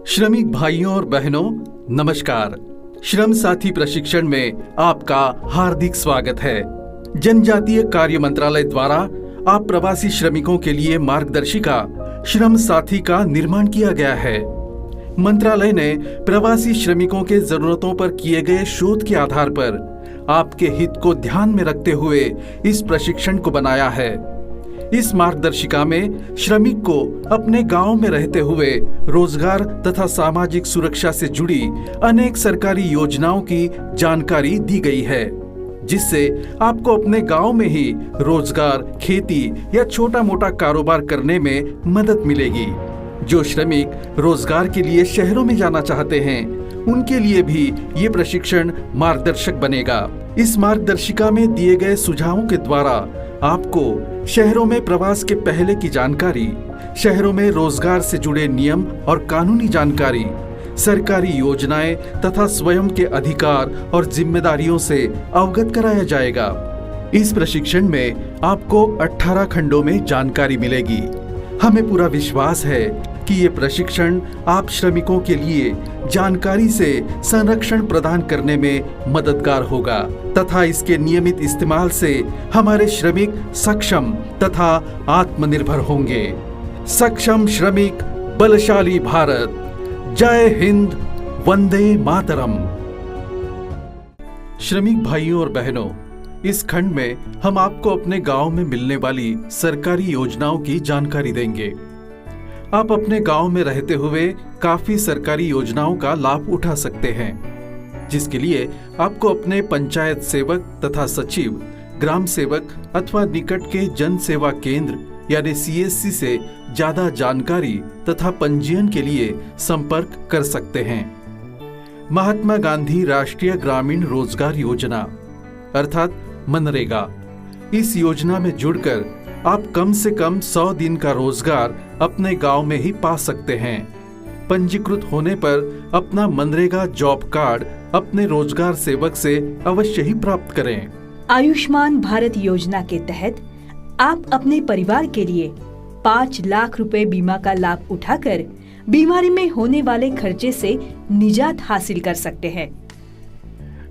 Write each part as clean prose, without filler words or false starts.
श्रमिक भाइयों और बहनों, नमस्कार। श्रम साथी प्रशिक्षण में आपका हार्दिक स्वागत है। जनजातीय कार्य मंत्रालय द्वारा आप प्रवासी श्रमिकों के लिए मार्गदर्शिका श्रम साथी का निर्माण किया गया है। मंत्रालय ने प्रवासी श्रमिकों के जरूरतों पर किए गए शोध के आधार पर आपके हित को ध्यान में रखते हुए इस प्रशिक्षण को बनाया है। इस मार्गदर्शिका में श्रमिक को अपने गांव में रहते हुए रोजगार तथा सामाजिक सुरक्षा से जुड़ी अनेक सरकारी योजनाओं की जानकारी दी गई है, जिससे आपको अपने गांव में ही रोजगार, खेती या छोटा मोटा कारोबार करने में मदद मिलेगी। जो श्रमिक रोजगार के लिए शहरों में जाना चाहते हैं, उनके लिए भी ये प्रशिक्षण मार्गदर्शक बनेगा। इस मार्गदर्शिका में दिए गए सुझावों के द्वारा आपको शहरों में प्रवास के पहले की जानकारी, शहरों में रोजगार से जुड़े नियम और कानूनी जानकारी, सरकारी योजनाएं तथा स्वयं के अधिकार और जिम्मेदारियों से अवगत कराया जाएगा। इस प्रशिक्षण में आपको 18 खंडों में जानकारी मिलेगी। हमें पूरा विश्वास है कि ये प्रशिक्षण आप श्रमिकों के लिए जानकारी से संरक्षण प्रदान करने में मददगार होगा तथा इसके नियमित इस्तेमाल से हमारे श्रमिक सक्षम तथा आत्मनिर्भर होंगे। सक्षम श्रमिक, बलशाली भारत। जय हिंद, वंदे मातरम। श्रमिक भाइयों और बहनों, इस खंड में हम आपको अपने गांव में मिलने वाली सरकारी योजनाओं की जानकारी देंगे। आप अपने गांव में रहते हुए काफी सरकारी योजनाओं का लाभ उठा सकते हैं, जिसके लिए आपको अपने पंचायत सेवक तथा सचिव, ग्राम सेवक अथवा निकट के जन सेवा केंद्र यानी CSC से ज्यादा जानकारी तथा पंजीयन के लिए संपर्क कर सकते हैं। महात्मा गांधी राष्ट्रीय ग्रामीण रोजगार योजना अर्थात मनरेगा, इस योजना में जुड़कर आप कम से कम 100 दिन का रोजगार अपने गांव में ही पा सकते हैं। पंजीकृत होने पर अपना मनरेगा जॉब कार्ड अपने रोजगार सेवक से अवश्य ही प्राप्त करें। आयुष्मान भारत योजना के तहत आप अपने परिवार के लिए 5 लाख रुपए बीमा का लाभ उठाकर बीमारी में होने वाले खर्चे से निजात हासिल कर सकते हैं।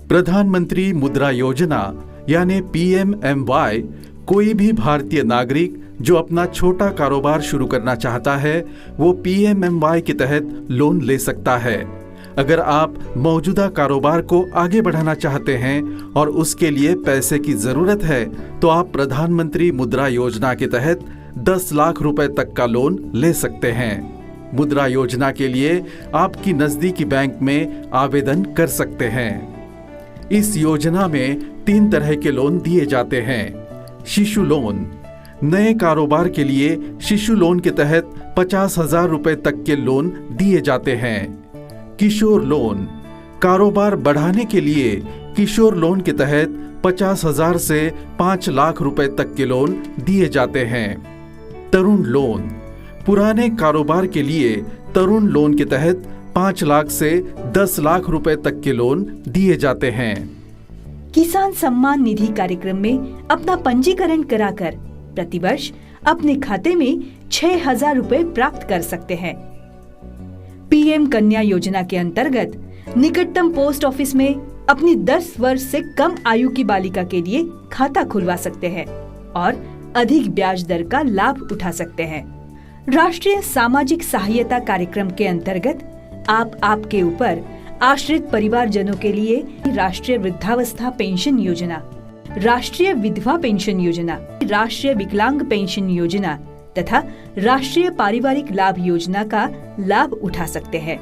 प्रधानमंत्री मुद्रा योजना यानी PMMY कोई भी भारतीय नागरिक जो अपना छोटा कारोबार शुरू करना चाहता है, वो PMMY के तहत लोन ले सकता है। अगर आप मौजूदा कारोबार को आगे बढ़ाना चाहते हैं और उसके लिए पैसे की जरूरत है, तो आप प्रधानमंत्री मुद्रा योजना के तहत 10 लाख रुपए तक का लोन ले सकते हैं। मुद्रा योजना के लिए आपकी नजदीकी बैंक में आवेदन कर सकते हैं। इस योजना में 3 तरह के लोन दिए जाते हैं। शिशु लोन, नए कारोबार के लिए शिशु लोन के तहत 50,000 रुपए तक के लोन दिए जाते हैं। किशोर लोन, कारोबार बढ़ाने के लिए किशोर लोन के तहत 50,000 से 5 लाख रुपए तक के लोन दिए जाते हैं। तरुण लोन, पुराने कारोबार के लिए तरुण लोन के तहत 5 लाख से 10 लाख रुपए तक के लोन दिए जाते हैं। किसान सम्मान निधि कार्यक्रम में अपना पंजीकरण कराकर प्रतिवर्ष अपने खाते में 6,000 रुपए प्राप्त कर सकते हैं। PM कन्या योजना के अंतर्गत निकटतम पोस्ट ऑफिस में अपनी 10 वर्ष से कम आयु की बालिका के लिए खाता खुलवा सकते हैं और अधिक ब्याज दर का लाभ उठा सकते हैं। राष्ट्रीय सामाजिक सहायता कार्यक्रम के अंतर्गत आप आपके ऊपर आश्रित परिवारजनों के लिए राष्ट्रीय वृद्धावस्था पेंशन योजना, राष्ट्रीय विधवा पेंशन योजना, राष्ट्रीय विकलांग पेंशन योजना तथा राष्ट्रीय पारिवारिक लाभ योजना का लाभ उठा सकते हैं।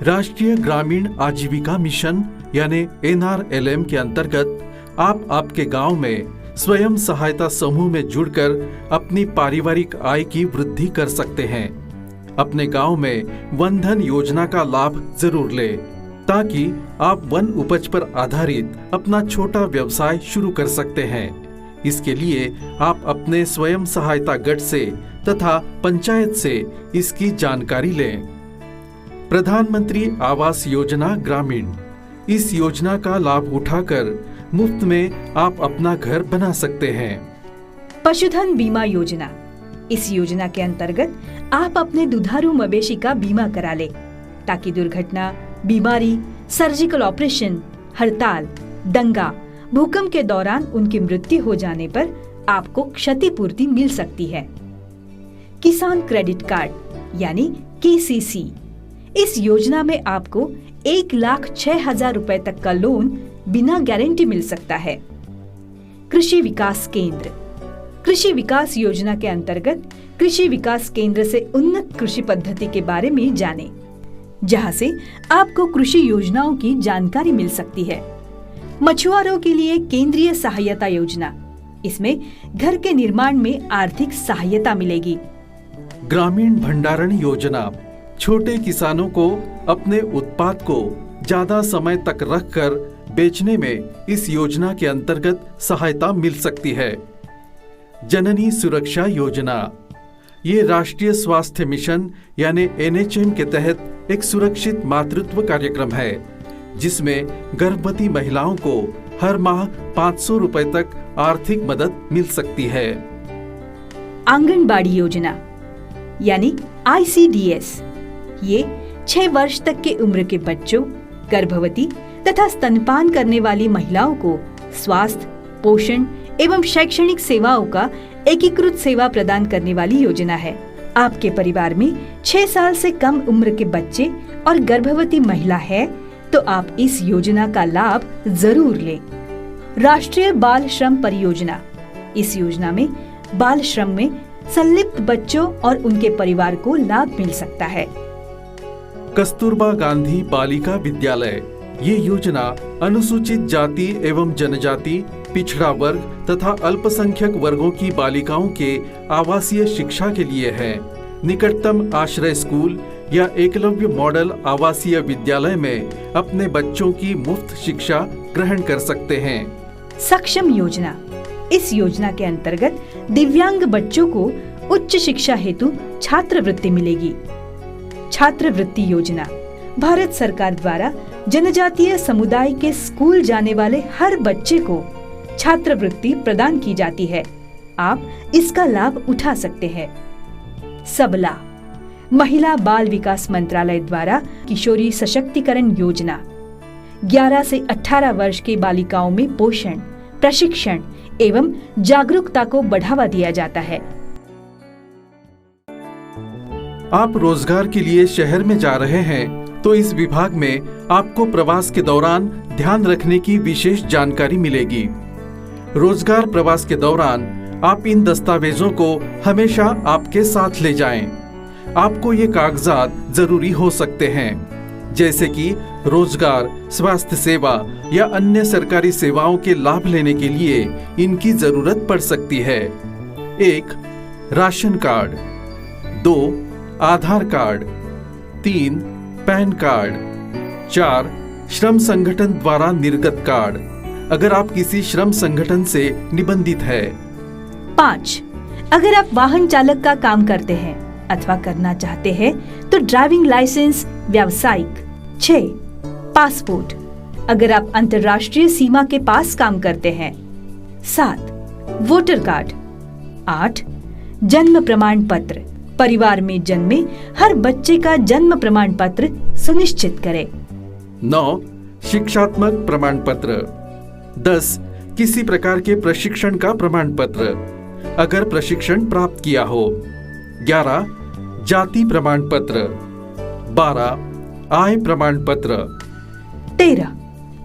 राष्ट्रीय ग्रामीण आजीविका मिशन यानी NRLM के अंतर्गत आप आपके गांव में स्वयं सहायता समूह में जुड़कर अपनी पारिवारिक आय की वृद्धि कर सकते हैं। अपने गांव में वन धन योजना का लाभ जरूर लें, ताकि आप वन उपज पर आधारित अपना छोटा व्यवसाय शुरू कर सकते हैं। इसके लिए आप अपने स्वयं सहायता गट से तथा पंचायत से इसकी जानकारी लें। प्रधानमंत्री आवास योजना ग्रामीण, इस योजना का लाभ उठाकर मुफ्त में आप अपना घर बना सकते हैं। पशुधन बीमा योजना, इस योजना के अंतर्गत आप अपने दुधारू मवेशी का बीमा करा ले। ताकि दुर्घटना, बीमारी, सर्जिकल ऑपरेशन, हड़ताल, दंगा, भूकंप के दौरान उनकी मृत्यु हो जाने पर आपको क्षतिपूर्ति मिल सकती है। किसान क्रेडिट कार्ड यानी KCC, इस योजना में आपको 1,06,000 रुपए तक का लोन बिना गारंटी मिल सकता है। कृषि विकास केंद्र, कृषि विकास योजना के अंतर्गत कृषि विकास केंद्र से उन्नत कृषि पद्धति के बारे में जानें, जहां से आपको कृषि योजनाओं की जानकारी मिल सकती है। मछुआरों के लिए केंद्रीय सहायता योजना, इसमें घर के निर्माण में आर्थिक सहायता मिलेगी। ग्रामीण भंडारण योजना, छोटे किसानों को अपने उत्पाद को ज्यादा समय तक रखकर बेचने में इस योजना के अंतर्गत सहायता मिल सकती है। जननी सुरक्षा योजना, ये राष्ट्रीय स्वास्थ्य मिशन यानी NHM के तहत एक सुरक्षित मातृत्व कार्यक्रम है, जिसमें गर्भवती महिलाओं को हर माह 500 रुपए तक आर्थिक मदद मिल सकती है। आंगनबाड़ी योजना यानी ICDS, ये 6 वर्ष तक के उम्र के बच्चों, गर्भवती तथा स्तनपान करने वाली महिलाओं को स्वास्थ्य, पोषण एवं शैक्षणिक सेवाओं का एकीकृत सेवा प्रदान करने वाली योजना है। आपके परिवार में 6 साल से कम उम्र के बच्चे और गर्भवती महिला है तो आप इस योजना का लाभ जरूर लें। राष्ट्रीय बाल श्रम परियोजना, इस योजना में बाल श्रम में संलिप्त बच्चों और उनके परिवार को लाभ मिल सकता है। कस्तूरबा गांधी बालिका विद्यालय, ये योजना अनुसूचित जाति एवं जनजाति, पिछड़ा वर्ग तथा अल्पसंख्यक वर्गों की बालिकाओं के आवासीय शिक्षा के लिए है। निकटतम आश्रय स्कूल या एकलव्य मॉडल आवासीय विद्यालय में अपने बच्चों की मुफ्त शिक्षा ग्रहण कर सकते हैं। सक्षम योजना, इस योजना के अंतर्गत दिव्यांग बच्चों को उच्च शिक्षा हेतु छात्रवृत्ति मिलेगी। छात्रवृत्ति योजना, भारत सरकार द्वारा जनजातीय समुदाय के स्कूल जाने वाले हर बच्चे को छात्रवृत्ति प्रदान की जाती है। आप इसका लाभ उठा सकते हैं। सबला, महिला बाल विकास मंत्रालय द्वारा किशोरी सशक्तिकरण योजना, 11 से 18 वर्ष की बालिकाओं में पोषण, प्रशिक्षण एवं जागरूकता को बढ़ावा दिया जाता है। आप रोजगार के लिए शहर में जा रहे हैं तो इस विभाग में आपको प्रवास के दौरान ध्यान रखने की विशेष जानकारी मिलेगी। रोजगार प्रवास के दौरान आप इन दस्तावेजों को हमेशा आपके साथ ले जाएं। आपको ये कागजात जरूरी हो सकते हैं, जैसे कि रोजगार, स्वास्थ्य सेवा या अन्य सरकारी सेवाओं के लाभ लेने के लिए इनकी जरूरत पड़ सकती है। 1. Ration card, 2. आधार कार्ड, 3. Pan card, 4. श्रम संगठन द्वारा निर्गत कार्ड, अगर आप किसी श्रम संगठन से निबंधित है। 5. अगर आप वाहन चालक का काम करते हैं अथवा करना चाहते हैं तो ड्राइविंग लाइसेंस व्यावसायिक। 6. पासपोर्ट, अगर आप अंतर्राष्ट्रीय सीमा के पास काम करते हैं। 7. Voter card. 8. जन्म प्रमाण पत्र, परिवार में जन्मे हर बच्चे का जन्म प्रमाण पत्र सुनिश्चित करें। 9. शिक्षात्मक प्रमाण पत्र। 10. किसी प्रकार के प्रशिक्षण का प्रमाण पत्र, अगर प्रशिक्षण प्राप्त किया हो। 11. जाति प्रमाण पत्र। 12. आय प्रमाण पत्र। 13.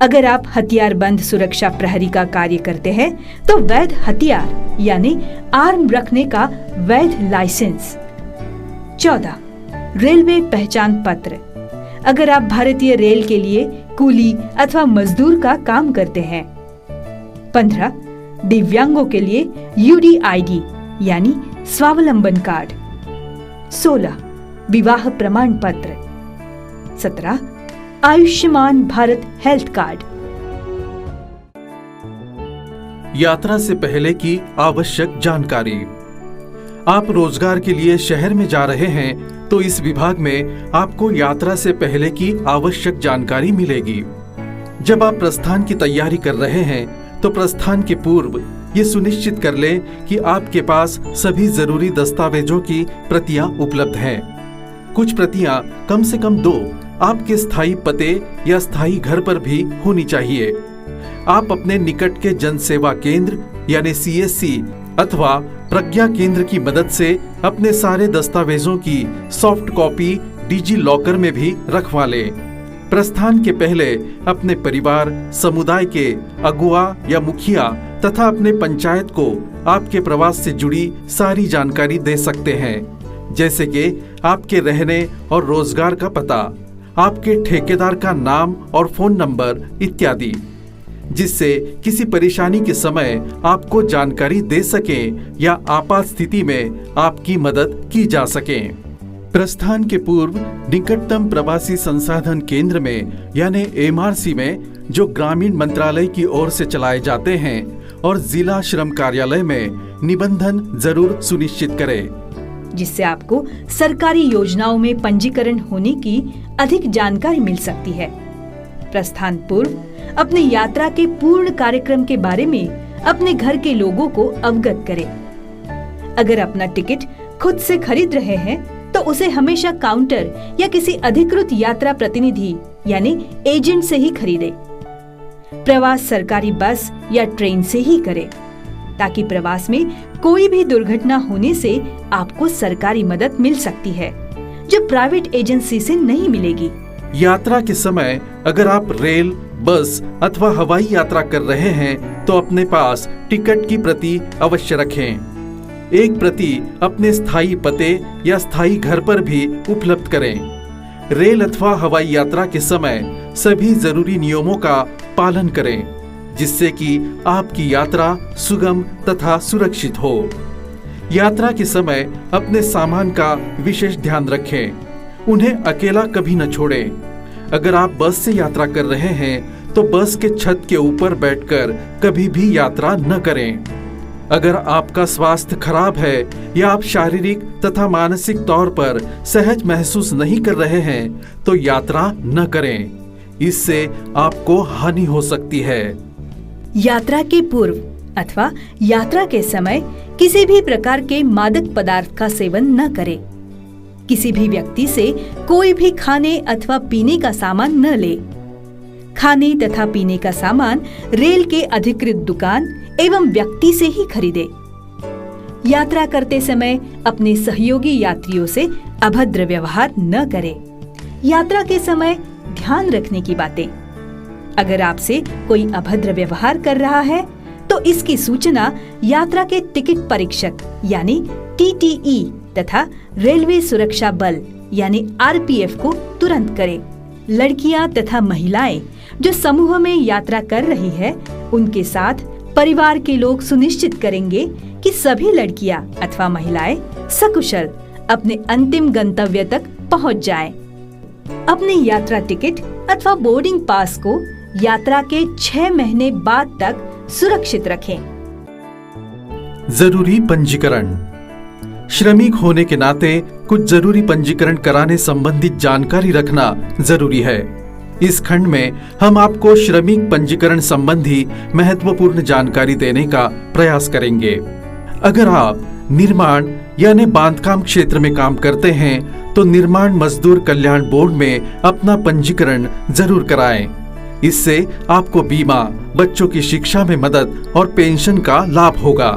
अगर आप हथियारबंद सुरक्षा प्रहरी का कार्य करते हैं तो वैध हथियार यानी आर्म रखने का वैध लाइसेंस। 14. रेलवे पहचान पत्र, अगर आप भारतीय रेल के लिए कूली अथवा मजदूर का काम करते हैं। 15. दिव्यांगों के लिए UDID यानी स्वावलंबन कार्ड। 16. विवाह प्रमाण पत्र। 17. Ayushman Bharat health card. यात्रा से पहले की आवश्यक जानकारी। आप रोजगार के लिए शहर में जा रहे हैं तो इस विभाग में आपको यात्रा से पहले की आवश्यक जानकारी मिलेगी। जब आप प्रस्थान की तैयारी कर रहे हैं तो प्रस्थान के पूर्व ये सुनिश्चित कर लें कि आपके पास सभी जरूरी दस्तावेजों की प्रतियां उपलब्ध हैं। कुछ प्रतियां कम से कम 2 आपके स्थायी पते या स्थायी घर पर भी होनी चाहिए। आप अपने निकट के जन सेवा केंद्र यानी CSC अथवा प्रज्ञा केंद्र की मदद से अपने सारे दस्तावेजों की सॉफ्ट कॉपी डिजी लॉकर में भी रखवा लें। प्रस्थान के पहले अपने परिवार, समुदाय के अगुआ या मुखिया तथा अपने पंचायत को आपके प्रवास से जुड़ी सारी जानकारी दे सकते हैं, जैसे कि आपके रहने और रोजगार का पता, आपके ठेकेदार का नाम और फोन नंबर इत्यादि, जिससे किसी परेशानी के समय आपको जानकारी दे सकें या आपात स्थिति में आपकी मदद की जा सके। प्रस्थान के पूर्व निकटतम प्रवासी संसाधन केंद्र में यानी MRC में, जो ग्रामीण मंत्रालय की ओर से चलाए जाते हैं, और जिला श्रम कार्यालय में निबंधन जरूर सुनिश्चित करें, जिससे आपको सरकारी योजनाओं में पंजीकरण होने की अधिक जानकारी मिल सकती है। प्रस्थान पूर्व अपनी यात्रा के पूर्ण कार्यक्रम के बारे में अपने घर के लोगों को अवगत करें। अगर अपना टिकट खुद से खरीद रहे हैं तो उसे हमेशा काउंटर या किसी अधिकृत यात्रा प्रतिनिधि यानी एजेंट से ही खरीदें। प्रवास सरकारी बस या ट्रेन से ही करें, ताकि प्रवास में कोई भी दुर्घटना होने से आपको सरकारी मदद मिल सकती है, जो प्राइवेट एजेंसी से नहीं मिलेगी। यात्रा के समय अगर आप रेल, बस अथवा हवाई यात्रा कर रहे हैं तो अपने पास टिकट की प्रति अवश्य रखें। एक प्रति अपने स्थायी पते या स्थायी घर पर भी उपलब्ध करें। रेल अथवा हवाई यात्रा के समय सभी जरूरी नियमों का पालन करें, जिससे कि आपकी यात्रा सुगम तथा सुरक्षित हो। यात्रा के समय अपने सामान का विशेष ध्यान रखें। उन्हें अकेला कभी न छोड़ें। अगर आप बस से यात्रा कर रहे हैं तो बस के छत के ऊपर बैठकर कभी भी यात्रा न करें। अगर आपका स्वास्थ्य खराब है या आप शारीरिक तथा मानसिक तौर पर सहज महसूस नहीं कर रहे हैं तो यात्रा न करें। इससे आपको हानि हो सकती है। यात्रा के पूर्व अथवा यात्रा के समय किसी भी प्रकार के मादक पदार्थ का सेवन न करें। किसी भी व्यक्ति से कोई भी खाने अथवा पीने का सामान न ले। खाने तथा पीने का सामान रेल के अधिकृत दुकान एवं व्यक्ति से ही खरीदे। यात्रा करते समय अपने सहयोगी यात्रियों से अभद्र व्यवहार न करें। यात्रा के समय ध्यान रखने की बातें। अगर आपसे कोई अभद्र व्यवहार कर रहा है तो इसकी सूचना यात्रा के टिकट परीक्षक यानी TTE तथा रेलवे सुरक्षा बल यानी RPF को तुरंत करें। लड़कियां तथा महिलाएं जो समूह में यात्रा कर रही है, उनके साथ परिवार के लोग सुनिश्चित करेंगे कि सभी लड़कियां अथवा महिलाएं सकुशल अपने अंतिम गंतव्य तक पहुंच जाएं। अपने यात्रा टिकट अथवा बोर्डिंग पास को यात्रा के 6 महीने बाद तक सुरक्षित रखें। जरूरी पंजीकरण। श्रमिक होने के नाते कुछ जरूरी पंजीकरण कराने संबंधित जानकारी रखना जरूरी है। इस खंड में हम आपको श्रमिक पंजीकरण संबंधी महत्वपूर्ण जानकारी देने का प्रयास करेंगे। अगर आप निर्माण यानी बांधकाम क्षेत्र में काम करते हैं तो निर्माण मजदूर कल्याण बोर्ड में अपना पंजीकरण जरूर कराएं। इससे आपको बीमा, बच्चों की शिक्षा में मदद और पेंशन का लाभ होगा।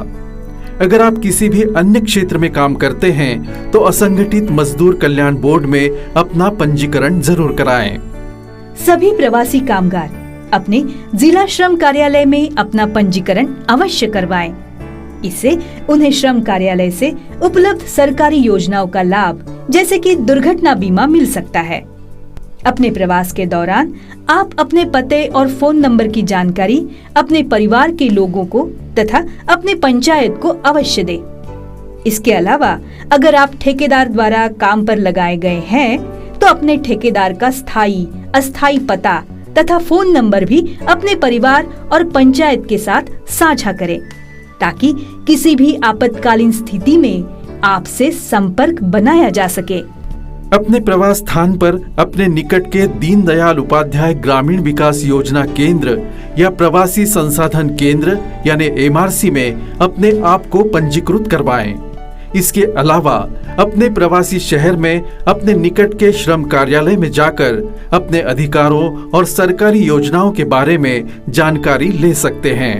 अगर आप किसी भी अन्य क्षेत्र में काम करते हैं तो असंगठित मजदूर कल्याण बोर्ड में अपना पंजीकरण जरूर कराएं। सभी प्रवासी कामगार अपने जिला श्रम कार्यालय में अपना पंजीकरण अवश्य करवाएं। इससे उन्हें श्रम कार्यालय से उपलब्ध सरकारी योजनाओं का लाभ जैसे कि दुर्घटना बीमा मिल सकता है। अपने प्रवास के दौरान आप अपने पते और फोन नंबर की जानकारी अपने परिवार के लोगों को तथा अपने पंचायत को अवश्य दें। इसके अलावा अगर आप ठेकेदार द्वारा काम पर लगाए गए हैं तो अपने ठेकेदार का स्थायी, अस्थायी पता तथा फोन नंबर भी अपने परिवार और पंचायत के साथ साझा करें, ताकि किसी भी आपातकालीन स्थिति में आपसे संपर्क बनाया जा सके। अपने प्रवास स्थान पर अपने निकट के दीनदयाल उपाध्याय ग्रामीण विकास योजना केंद्र या प्रवासी संसाधन केंद्र यानी MRC में अपने आप को पंजीकृत करवाएं। इसके अलावा अपने प्रवासी शहर में अपने निकट के श्रम कार्यालय में जाकर अपने अधिकारों और सरकारी योजनाओं के बारे में जानकारी ले सकते हैं।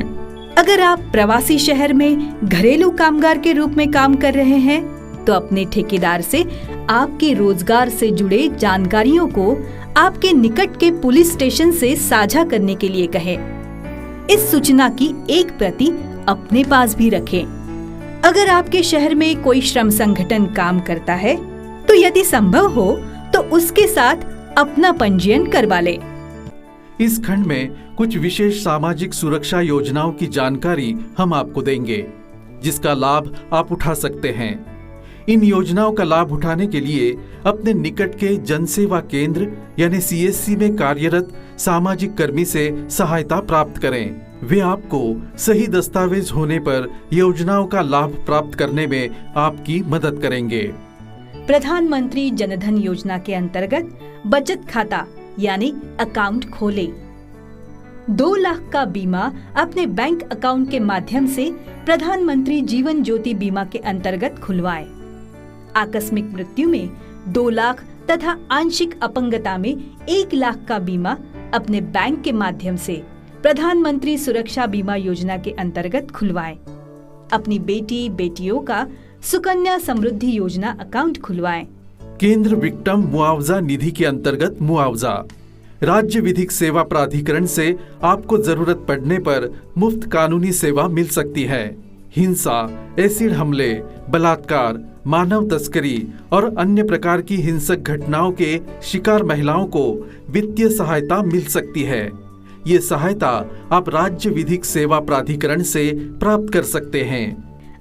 अगर आप प्रवासी शहर में घरेलू कामगार के रूप में काम कर रहे हैं तो अपने ठेकेदार से आपके रोजगार से जुड़े जानकारियों को आपके निकट के पुलिस स्टेशन से साझा करने के लिए कहें। इस सूचना की एक प्रति अपने पास भी रखें। अगर आपके शहर में कोई श्रम संगठन काम करता है तो यदि संभव हो तो उसके साथ अपना पंजीयन करवा लें। इस खंड में कुछ विशेष सामाजिक सुरक्षा योजनाओं की जानकारी हम आपको देंगे, जिसका लाभ आप उठा सकते हैं। इन योजनाओं का लाभ उठाने के लिए अपने निकट के जनसेवा केंद्र यानी CSC में कार्यरत सामाजिक कर्मी से सहायता प्राप्त करें। वे आपको सही दस्तावेज होने पर योजनाओं का लाभ प्राप्त करने में आपकी मदद करेंगे। प्रधानमंत्री जनधन योजना के अंतर्गत बचत खाता यानी अकाउंट खोलें। 2 लाख का बीमा अपने बैंक अकाउंट के माध्यम से प्रधानमंत्री जीवन ज्योति बीमा के अंतर्गत खुलवाएं। आकस्मिक मृत्यु में 2 लाख तथा आंशिक अपंगता में 1 लाख का बीमा अपने बैंक के माध्यम से प्रधानमंत्री सुरक्षा बीमा योजना के अंतर्गत खुलवाएं। अपनी बेटी बेटियों का सुकन्या समृद्धि योजना अकाउंट खुलवाएं। केंद्र विक्टिम मुआवजा निधि के अंतर्गत मुआवजा। राज्य विधिक सेवा प्राधिकरण से आपको जरूरत पड़ने पर मुफ्त कानूनी सेवा मिल सकती है। हिंसा, एसिड हमले, बलात्कार, मानव तस्करी और अन्य प्रकार की हिंसक घटनाओं के शिकार महिलाओं को वित्तीय सहायता मिल सकती है। ये सहायता आप राज्य विधिक सेवा प्राधिकरण से प्राप्त कर सकते हैं।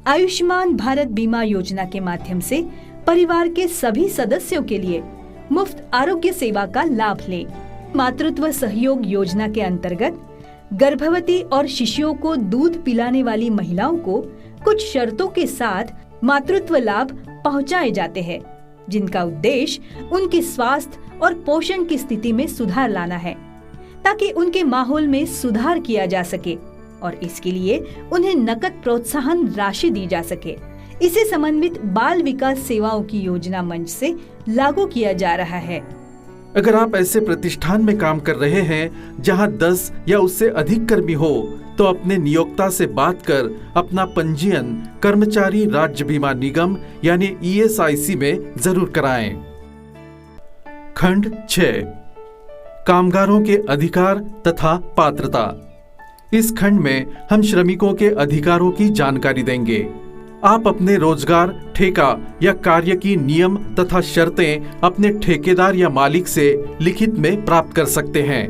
आयुष्मान भारत बीमा योजना के माध्यम से परिवार के सभी सदस्यों के लिए मुफ्त आरोग्य सेवा का लाभ लें। मातृत्व सहयोग योजना के अंतर्गत गर्भवती और शिशुओं को दूध पिलाने वाली महिलाओं को कुछ शर्तों के साथ मातृत्व लाभ पहुंचाए जाते हैं, जिनका उद्देश्य उनके स्वास्थ्य और पोषण की स्थिति में सुधार लाना है, ताकि उनके माहौल में सुधार किया जा सके और इसके लिए उन्हें नकद प्रोत्साहन राशि दी जा सके। इसे समन्वित बाल विकास सेवाओं की योजना मंच से लागू किया जा रहा है। अगर आप ऐसे प्रतिष्ठान में काम कर रहे हैं जहां 10 या उससे अधिक कर्मी हो तो अपने नियोक्ता से बात कर अपना पंजीयन कर्मचारी राज्य बीमा निगम यानी ESIC में जरूर कराएं। खंड 6 कामगारों के अधिकार तथा पात्रता। इस खंड में हम श्रमिकों के अधिकारों की जानकारी देंगे। आप अपने रोजगार, ठेका या कार्य की नियम तथा शर्तें अपने ठेकेदार या मालिक से लिखित में प्राप्त कर सकते हैं।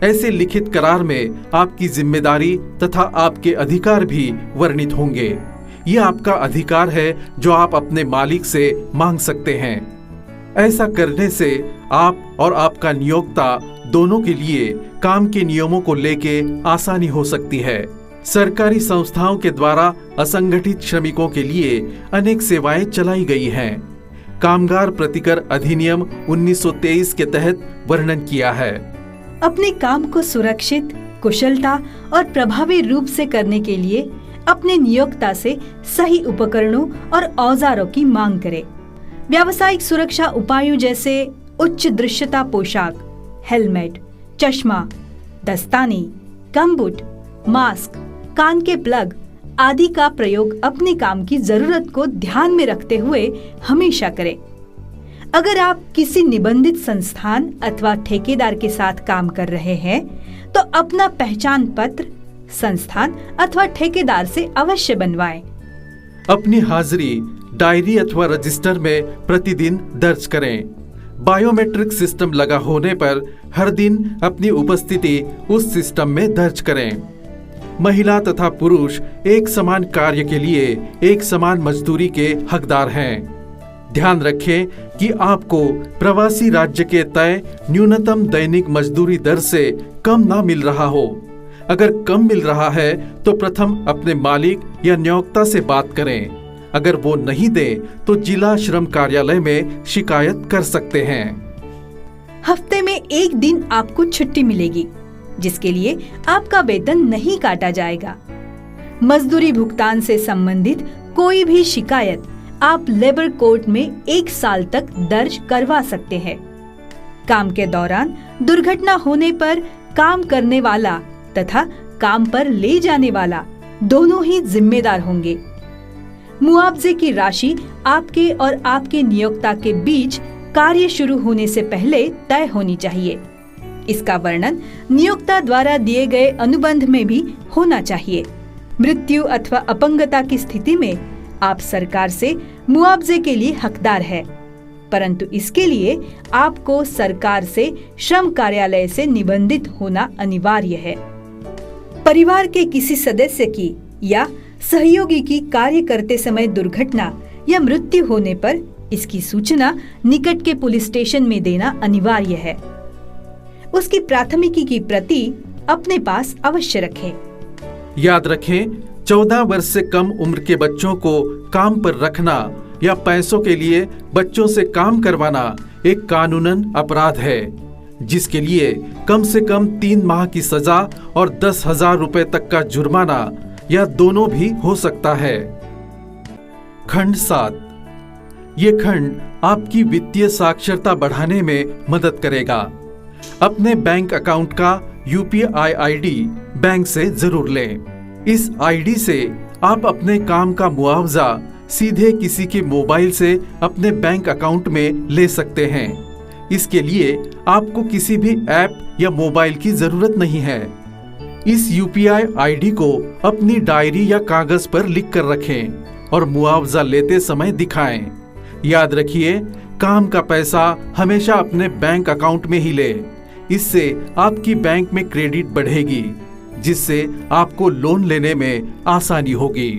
ऐसे लिखित करार में आपकी जिम्मेदारी तथा आपके अधिकार भी वर्णित होंगे। ये आपका अधिकार है जो आप अपने मालिक से मांग सकते हैं। ऐसा करने से आप और आपका नियोक्ता दोनों के लिए काम के नियमों को लेके आसानी हो सकती है। सरकारी संस्थाओं के द्वारा असंगठित श्रमिकों के लिए अनेक सेवाएं चलाई गई हैं। कामगार प्रतिकर अधिनियम 1923 के तहत वर्णन किया है। अपने काम को सुरक्षित, कुशलता और प्रभावी रूप से करने के लिए अपने नियोक्ता से सही उपकरणों और औजारों की मांग करें। व्यावसायिक सुरक्षा उपायों जैसे उच्च दृश्यता पोशाक, हेलमेट, चश्मा, दस्ताने, गमबूट, मास्क, कान के प्लग आदि का प्रयोग अपने काम की जरूरत को ध्यान में रखते हुए हमेशा करें। अगर आप किसी निबंधित संस्थान अथवा ठेकेदार के साथ काम कर रहे हैं तो अपना पहचान पत्र संस्थान अथवा ठेकेदार से अवश्य बनवाएं। अपनी हाजिरी डायरी अथवा रजिस्टर में प्रतिदिन दर्ज करें। बायोमेट्रिक सिस्टम लगा होने पर हर दिन अपनी उपस्थिति उस सिस्टम में दर्ज करें। महिला तथा पुरुष एक समान कार्य के लिए एक समान मजदूरी के हकदार हैं। ध्यान रखें कि आपको प्रवासी राज्य के तय न्यूनतम दैनिक मजदूरी दर से कम ना मिल रहा हो। अगर कम मिल रहा है तो प्रथम अपने मालिक या नियोक्ता से बात करें। अगर वो नहीं दे तो जिला श्रम कार्यालय में शिकायत कर सकते हैं। हफ्ते में एक दिन आपको छुट्टी मिलेगी, जिसके लिए आपका वेतन नहीं काटा जाएगा। मजदूरी भुगतान से संबंधित कोई भी शिकायत आप लेबर कोर्ट में 1 साल तक दर्ज करवा सकते हैं। काम के दौरान दुर्घटना होने पर काम करने वाला तथा काम पर ले जाने वाला दोनों ही जिम्मेदार होंगे। मुआवजे की राशि आपके और आपके नियोक्ता के बीच कार्य शुरू होने से पहले तय होनी चाहिए। इसका वर्णन नियोक्ता द्वारा दिए गए अनुबंध में भी होना चाहिए। मृत्यु अथवा अपंगता की स्थिति में आप सरकार से मुआवजे के लिए हकदार है, परंतु इसके लिए आपको सरकार से श्रम कार्यालय से निबंधित होना अनिवार्य है। परिवार के किसी सदस्य की या सहयोगी की कार्य करते समय दुर्घटना या मृत्यु होने पर इसकी सूचना निकट के पुलिस स्टेशन में देना अनिवार्य है। उसकी प्राथमिकी की प्रति अपने पास अवश्य रखें। याद रखें, 14 वर्ष से कम उम्र के बच्चों को काम पर रखना या पैसों के लिए बच्चों से काम करवाना एक कानूनन अपराध है, जिसके लिए कम से कम 3 माह की सजा और 10,000 रुपए तक का जुर्माना या दोनों भी हो सकता है। खंड 7। ये खंड आपकी वित्तीय साक्षरता बढ़ाने में मदद करेगा। अपने बैंक अकाउंट का UPI ID बैंक से जरूर लें। इस आईडी से आप अपने काम का मुआवजा सीधे किसी के मोबाइल से अपने बैंक अकाउंट में ले सकते हैं। इसके लिए आपको किसी भी ऐप या मोबाइल की जरूरत नहीं है। इस UPI ID को अपनी डायरी या कागज पर लिख कर रखें और मुआवजा लेते समय दिखाएं। याद रखिए, काम का पैसा हमेशा अपने बैंक अकाउंट में ही ले। इससे आपकी बैंक में क्रेडिट बढ़ेगी, जिससे आपको लोन लेने में आसानी होगी।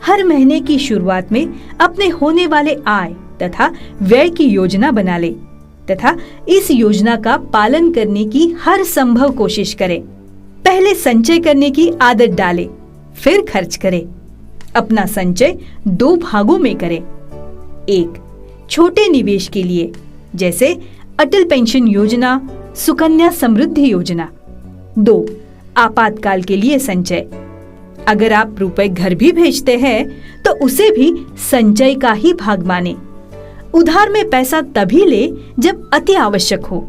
हर महीने की शुरुआत में अपने होने वाले आय तथा व्यय की योजना बना ले तथा इस योजना का पालन करने की हर संभव कोशिश करें। पहले संचय करने की आदत डालें, फिर खर्च करें। अपना संचय 2 भागों में करें। 1. छोटे निवेश के लिए, जैसे अटल पेंशन योजना, सुकन्या समृद्धि योजना। 2. आपातकाल के लिए संचय। अगर आप रुपए घर भी भेजते हैं तो उसे भी संचय का ही भाग माने। उधार में पैसा तभी ले जब अति आवश्यक हो।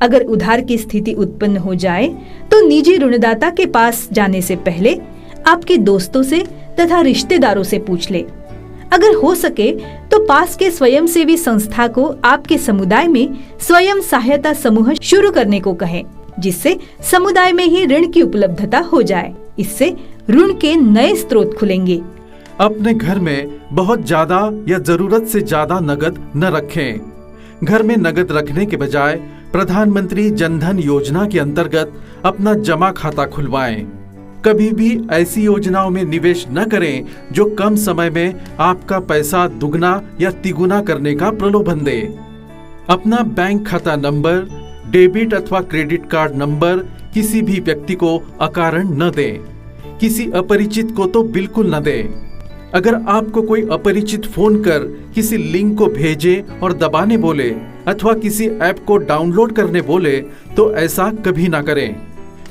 अगर उधार की स्थिति उत्पन्न हो जाए तो निजी ऋणदाता के पास जाने से पहले आपके दोस्तों से तथा रिश्तेदारों से पूछ ले। अगर हो सके तो पास के स्वयंसेवी संस्था को आपके समुदाय में स्वयं सहायता समूह शुरू करने को कहें, जिससे समुदाय में ही ऋण की उपलब्धता हो जाए। इससे ऋण के नए स्रोत खुलेंगे। अपने घर में बहुत ज्यादा या जरूरत से ज्यादा नगद न रखें। घर में नगद रखने के बजाय प्रधानमंत्री जनधन योजना के अंतर्गत अपना जमा खाता खुलवाएं। कभी भी ऐसी योजनाओं में निवेश न करें जो कम समय में आपका पैसा दुगना या तिगुना करने का प्रलोभन दे। अपना बैंक खाता नंबर, डेबिट अथवा क्रेडिट कार्ड नंबर किसी भी व्यक्ति को अकारण न दें। किसी अपरिचित को तो बिल्कुल न दें। अगर आपको कोई अपरिचित फोन कर किसी लिंक को भेजे और दबाने बोले अथवा किसी ऐप को डाउनलोड करने बोले तो ऐसा कभी ना करें।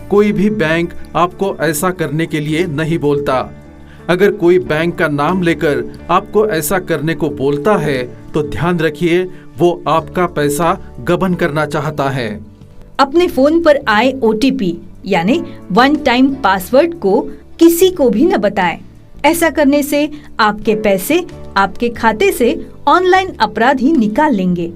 कोई भी बैंक आपको ऐसा करने के लिए नहीं बोलता। अगर कोई बैंक का नाम लेकर आपको ऐसा करने को बोलता है तो ध्यान रखिए, वो आपका पैसा गबन करना चाहता है। अपने फोन पर आए OTP यानी 1 टाइम पासवर्ड को किसी को भी न बताएं। ऐसा करने से आपके पैसे आपके खाते से ऑनलाइन अपराधी निकाल लेंगे।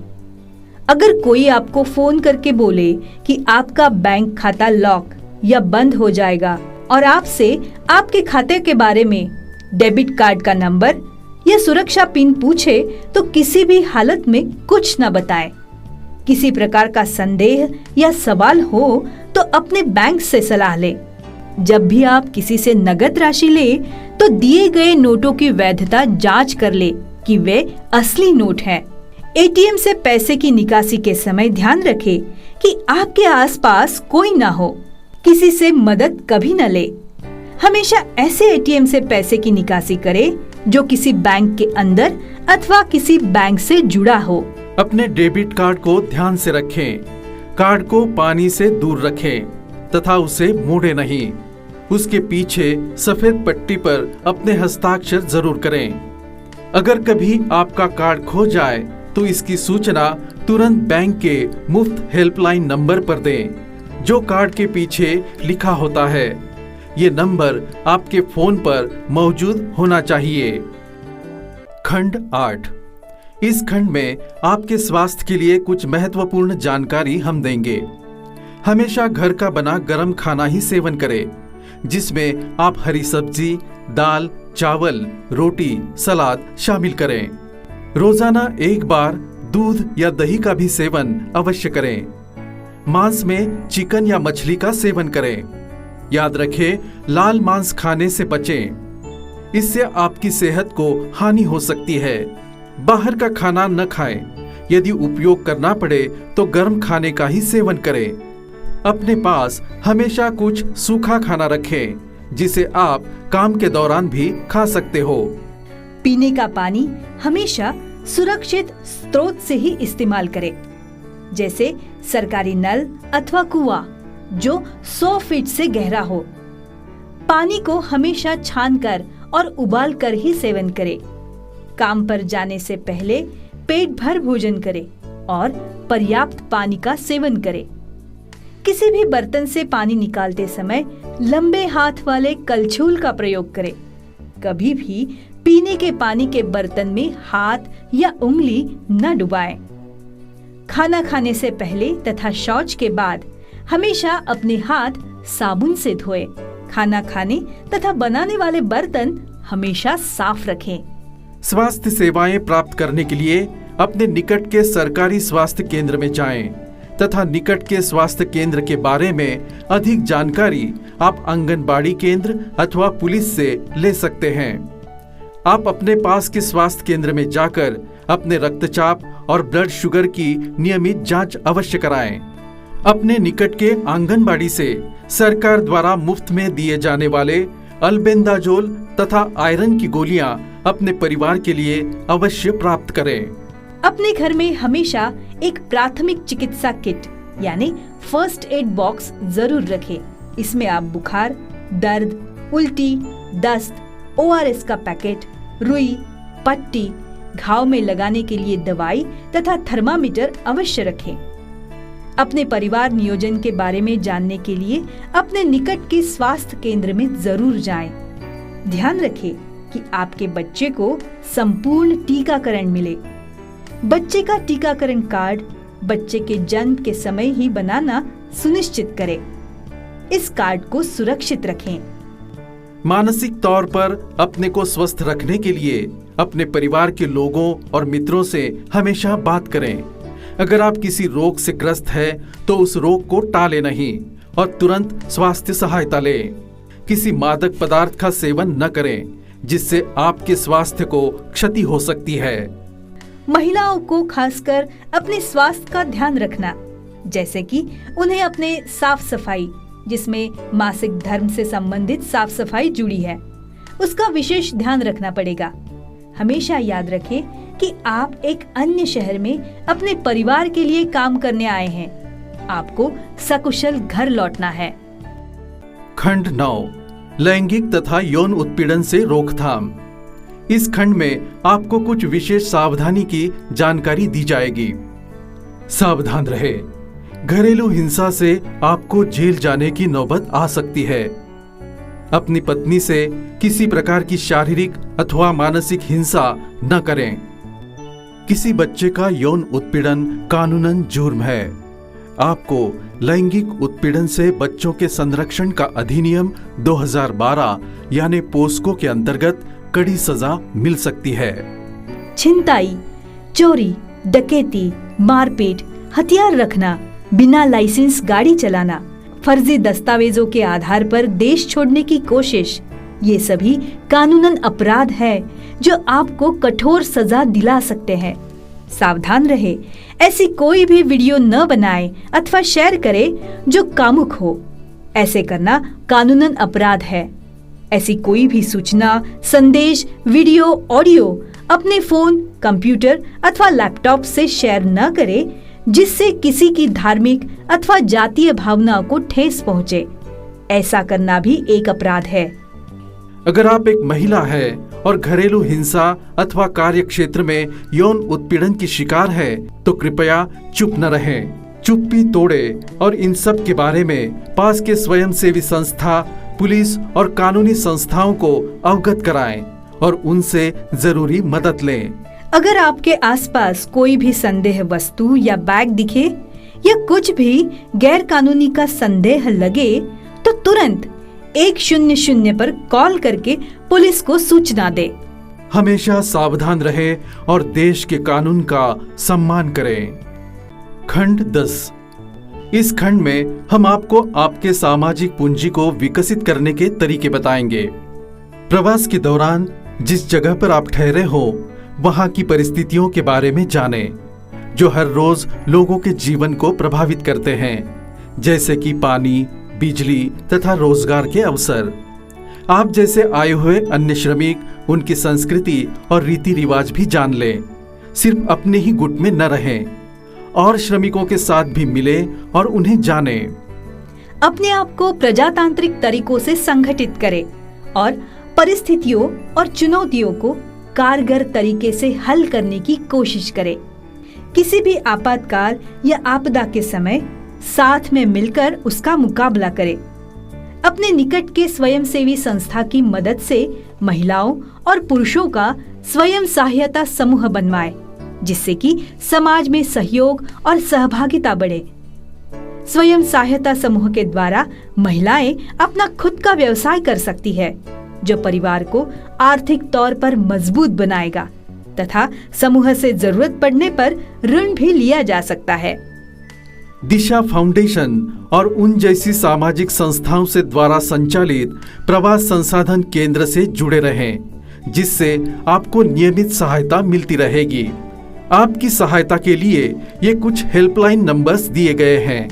अगर कोई आपको फोन करके बोले कि आपका बैंक खाता लॉक या बंद हो जाएगा और आपसे आपके खाते के बारे में, डेबिट कार्ड का नंबर या सुरक्षा पिन पूछे तो किसी भी हालत में कुछ न बताएं। किसी प्रकार का संदेह या सवाल हो तो अपने बैंक से सलाह लें। जब भी आप किसी से नगद राशि ले तो दिए गए नोटों की वैधता जांच कर ले कि वे असली नोट हैं। ATM से पैसे की निकासी के समय ध्यान रखें कि आपके आसपास कोई ना हो। किसी से मदद कभी न ले। हमेशा ऐसे ATM से पैसे की निकासी करे जो किसी बैंक के अंदर अथवा किसी बैंक से जुड़ा हो। अपने डेबिट कार्ड को ध्यान से रखें। कार्ड को पानी से दूर रखें तथा उसे मोड़े नहीं। उसके पीछे सफेद पट्टी पर अपने हस्ताक्षर जरूर करें। अगर कभी आपका कार्ड खो जाए तो इसकी सूचना तुरंत बैंक के मुफ्त हेल्पलाइन नंबर पर दें, जो कार्ड के पीछे लिखा होता है। ये नंबर आपके फोन पर मौजूद होना चाहिए। खंड 8। इस खंड में आपके स्वास्थ्य के लिए कुछ महत्वपूर्ण जानकारी हम देंगे। हमेशा घर का बना गर्म खाना ही सेवन करें, जिसमें आप हरी सब्जी, दाल, चावल, रोटी, सलाद शामिल करें। रोजाना एक बार दूध या दही का भी सेवन अवश्य करें। मांस में चिकन या मछली का सेवन करें। याद रखें, लाल मांस खाने से बचें। इससे आपकी सेहत को हानि हो सकती है। बाहर का खाना न खाएं। यदि उपयोग करना पड़े तो गर्म खाने का ही सेवन करें। अपने पास हमेशा कुछ सूखा खाना रखें, जिसे आप काम के दौरान भी खा सकते हो। पीने का पानी हमेशा सुरक्षित स्रोत से ही इस्तेमाल करें, जैसे सरकारी नल अथवा कुआं जो 100 फीट से गहरा हो। पानी को हमेशा छानकर और उबाल कर ही सेवन करें। काम पर जाने से पहले पेट भर भोजन करें और पर्याप्त पानी का सेवन करें। किसी भी बर्तन से पानी निकालते समय लंबे हाथ वाले कलछुल का प्रयोग करें। कभी भी पीने के पानी के बर्तन में हाथ या उंगली न डुबाएं। खाना खाने से पहले तथा शौच के बाद हमेशा अपने हाथ साबुन से धोएं। खाना खाने तथा बनाने वाले बर्तन हमेशा साफ रखें। स्वास्थ्य सेवाएं प्राप्त करने के लिए अपने निकट के सरकारी स्वास्थ्य केंद्र में जाएं तथा निकट के स्वास्थ्य केंद्र के बारे में अधिक जानकारी आप आंगनबाड़ी केंद्र अथवा पुलिस से ले सकते हैं। आप अपने पास के स्वास्थ्य केंद्र में जाकर अपने रक्तचाप और ब्लड शुगर की नियमित जांच अवश्य कराएं। अपने निकट के आंगनबाड़ी से सरकार द्वारा मुफ्त में दिए जाने वाले अल्बेंदाजोल तथा आयरन की गोलियां अपने परिवार के लिए अवश्य प्राप्त करें। अपने घर में हमेशा एक प्राथमिक चिकित्सा किट यानी फर्स्ट एड बॉक्स जरूर रखें। इसमें आप बुखार, दर्द, उल्टी, दस्त, ORS का पैकेट, रुई, पट्टी, घाव में लगाने के लिए दवाई तथा थर्मामीटर अवश्य रखें। अपने परिवार नियोजन के बारे में जानने के लिए अपने निकट के स्वास्थ्य केंद्र में जरूर जाएं। ध्यान रखें कि आपके बच्चे को संपूर्ण टीकाकरण मिले। बच्चे का टीकाकरण कार्ड बच्चे के जन्म के समय ही बनाना सुनिश्चित करें। इस कार्ड को सुरक्षित रखें। मानसिक तौर पर अपने को स्वस्थ रखने के लिए अपने परिवार के लोगों और मित्रों से हमेशा बात करें। अगर आप किसी रोग से ग्रस्त है तो उस रोग को टालें नहीं और तुरंत स्वास्थ्य सहायता लें। किसी मादक पदार्थ का सेवन न करें, जिससे आपके स्वास्थ्य को क्षति हो सकती है। महिलाओं को खासकर अपने स्वास्थ्य का ध्यान रखना, जैसे कि उन्हें अपने साफ सफाई, जिसमें मासिक धर्म से संबंधित साफ सफाई जुड़ी है, उसका विशेष ध्यान रखना पड़ेगा। हमेशा याद रखें कि आप एक अन्य शहर में अपने परिवार के लिए काम करने आए हैं। आपको सकुशल घर लौटना है। खंड 9। लैंगिक तथा यौन उत्पीड़न से रोकथाम। इस खंड में आपको कुछ विशेष सावधानी की जानकारी दी जाएगी। सावधान रहे, घरेलू हिंसा से आपको जेल जाने की नौबत आ सकती है। अपनी पत्नी से किसी प्रकार की शारीरिक अथवा मानसिक हिंसा न करें। किसी बच्चे का यौन उत्पीड़न कानूनन जुर्म है। आपको लैंगिक उत्पीड़न से बच्चों के संरक्षण का अधिनियम 2012 यानी पोस्को के अंतर्गत कड़ी सजा मिल सकती है। छिनताई, चोरी, डकैती, मारपीट, हथियार रखना, बिना लाइसेंस गाड़ी चलाना, फर्जी दस्तावेजों के आधार पर देश छोड़ने की कोशिश, ये सभी कानूनन अपराध है जो आपको कठोर सजा दिला सकते हैं। सावधान रहे, ऐसी कोई भी वीडियो न बनाए अथवा शेयर करे जो कामुक हो। ऐसे करना कानूनन अपराध है। ऐसी कोई भी सूचना, संदेश, वीडियो, ऑडियो अपने फोन, कंप्यूटर अथवा लैपटॉप से शेयर न करे जिससे किसी की धार्मिक अथवा जातीय भावना को ठेस पहुंचे। ऐसा करना भी एक अपराध है। अगर आप एक महिला है और घरेलू हिंसा अथवा कार्य क्षेत्र में यौन उत्पीड़न की शिकार है तो कृपया चुप न रहें, चुप्पी तोड़े और इन सब के बारे में पास के स्वयंसेवी संस्था, पुलिस और कानूनी संस्थाओं को अवगत कराएं और उनसे जरूरी मदद लें। अगर आपके आसपास कोई भी संदेह वस्तु या बैग दिखे या कुछ भी गैर कानूनी का संदेह लगे तो तुरंत 100 पर कॉल करके पुलिस को सूचना दे। हमेशा सावधान रहे और देश के कानून का सम्मान करें। खंड 10। इस खंड में हम आपको आपके सामाजिक पूंजी को विकसित करने के तरीके बताएंगे। प्रवास के दौरान जिस जगह पर आप ठहरे हो वहां की परिस्थितियों के बारे में जानें, जो हर रोज लोगों के जीवन को प्रभावित करते हैं, जैसे कि पानी, बिजली तथा रोजगार के अवसर। आप जैसे आए हुए अन्य श्रमिक, उनकी संस्कृति और रीति रिवाज भी जान लें। सिर्फ अपने ही गुट में न रहें और श्रमिकों के साथ भी मिले और उन्हें जानें। अपने आप को प्रजातांत्रिक तरीकों से संगठित करें और परिस्थितियों और चुनौतियों को कारगर तरीके से हल करने की कोशिश करें। किसी भी आपातकाल या आपदा के समय साथ में मिलकर उसका मुकाबला करें। अपने निकट के स्वयंसेवी संस्था की मदद से महिलाओं और पुरुषों का स्वयं सहायता समूह बनवाएं, जिससे कि समाज में सहयोग और सहभागिता बढ़े। स्वयं सहायता समूह के द्वारा महिलाएं अपना खुद का व्यवसाय कर सकती है, जो परिवार को आर्थिक तौर पर मजबूत बनाएगा तथा समूह से जरूरत पड़ने पर ऋण भी लिया जा सकता है। दिशा फाउंडेशन और उन जैसी सामाजिक संस्थाओं से द्वारा संचालित प्रवास संसाधन केंद्र से जुड़े रहें, जिससे आपको नियमित सहायता मिलती रहेगी। आपकी सहायता के लिए ये कुछ हेल्पलाइन नंबर्स दिए गए हैं।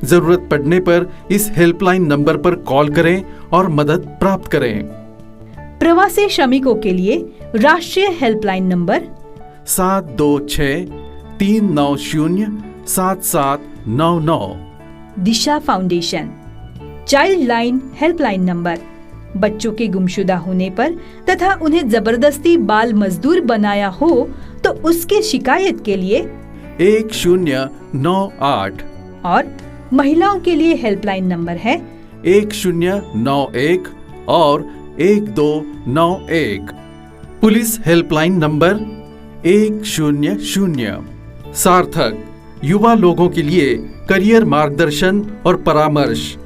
जरूरत पड़ने पर इस हेल्पलाइन नंबर पर कॉल करें और मदद प्राप्त करें। प्रवासी श्रमिकों के लिए राष्ट्रीय helpline number 726-390-7799। Disha foundation child line helpline number, बच्चों के गुमशुदा होने पर तथा उन्हें जबरदस्ती बाल मजदूर बनाया हो तो उसके शिकायत के लिए 1098 और महिलाओं के लिए हेल्पलाइन नंबर है 1091 और 1291। Police helpline number 100। सार्थक युवा लोगों के लिए करियर मार्गदर्शन और परामर्श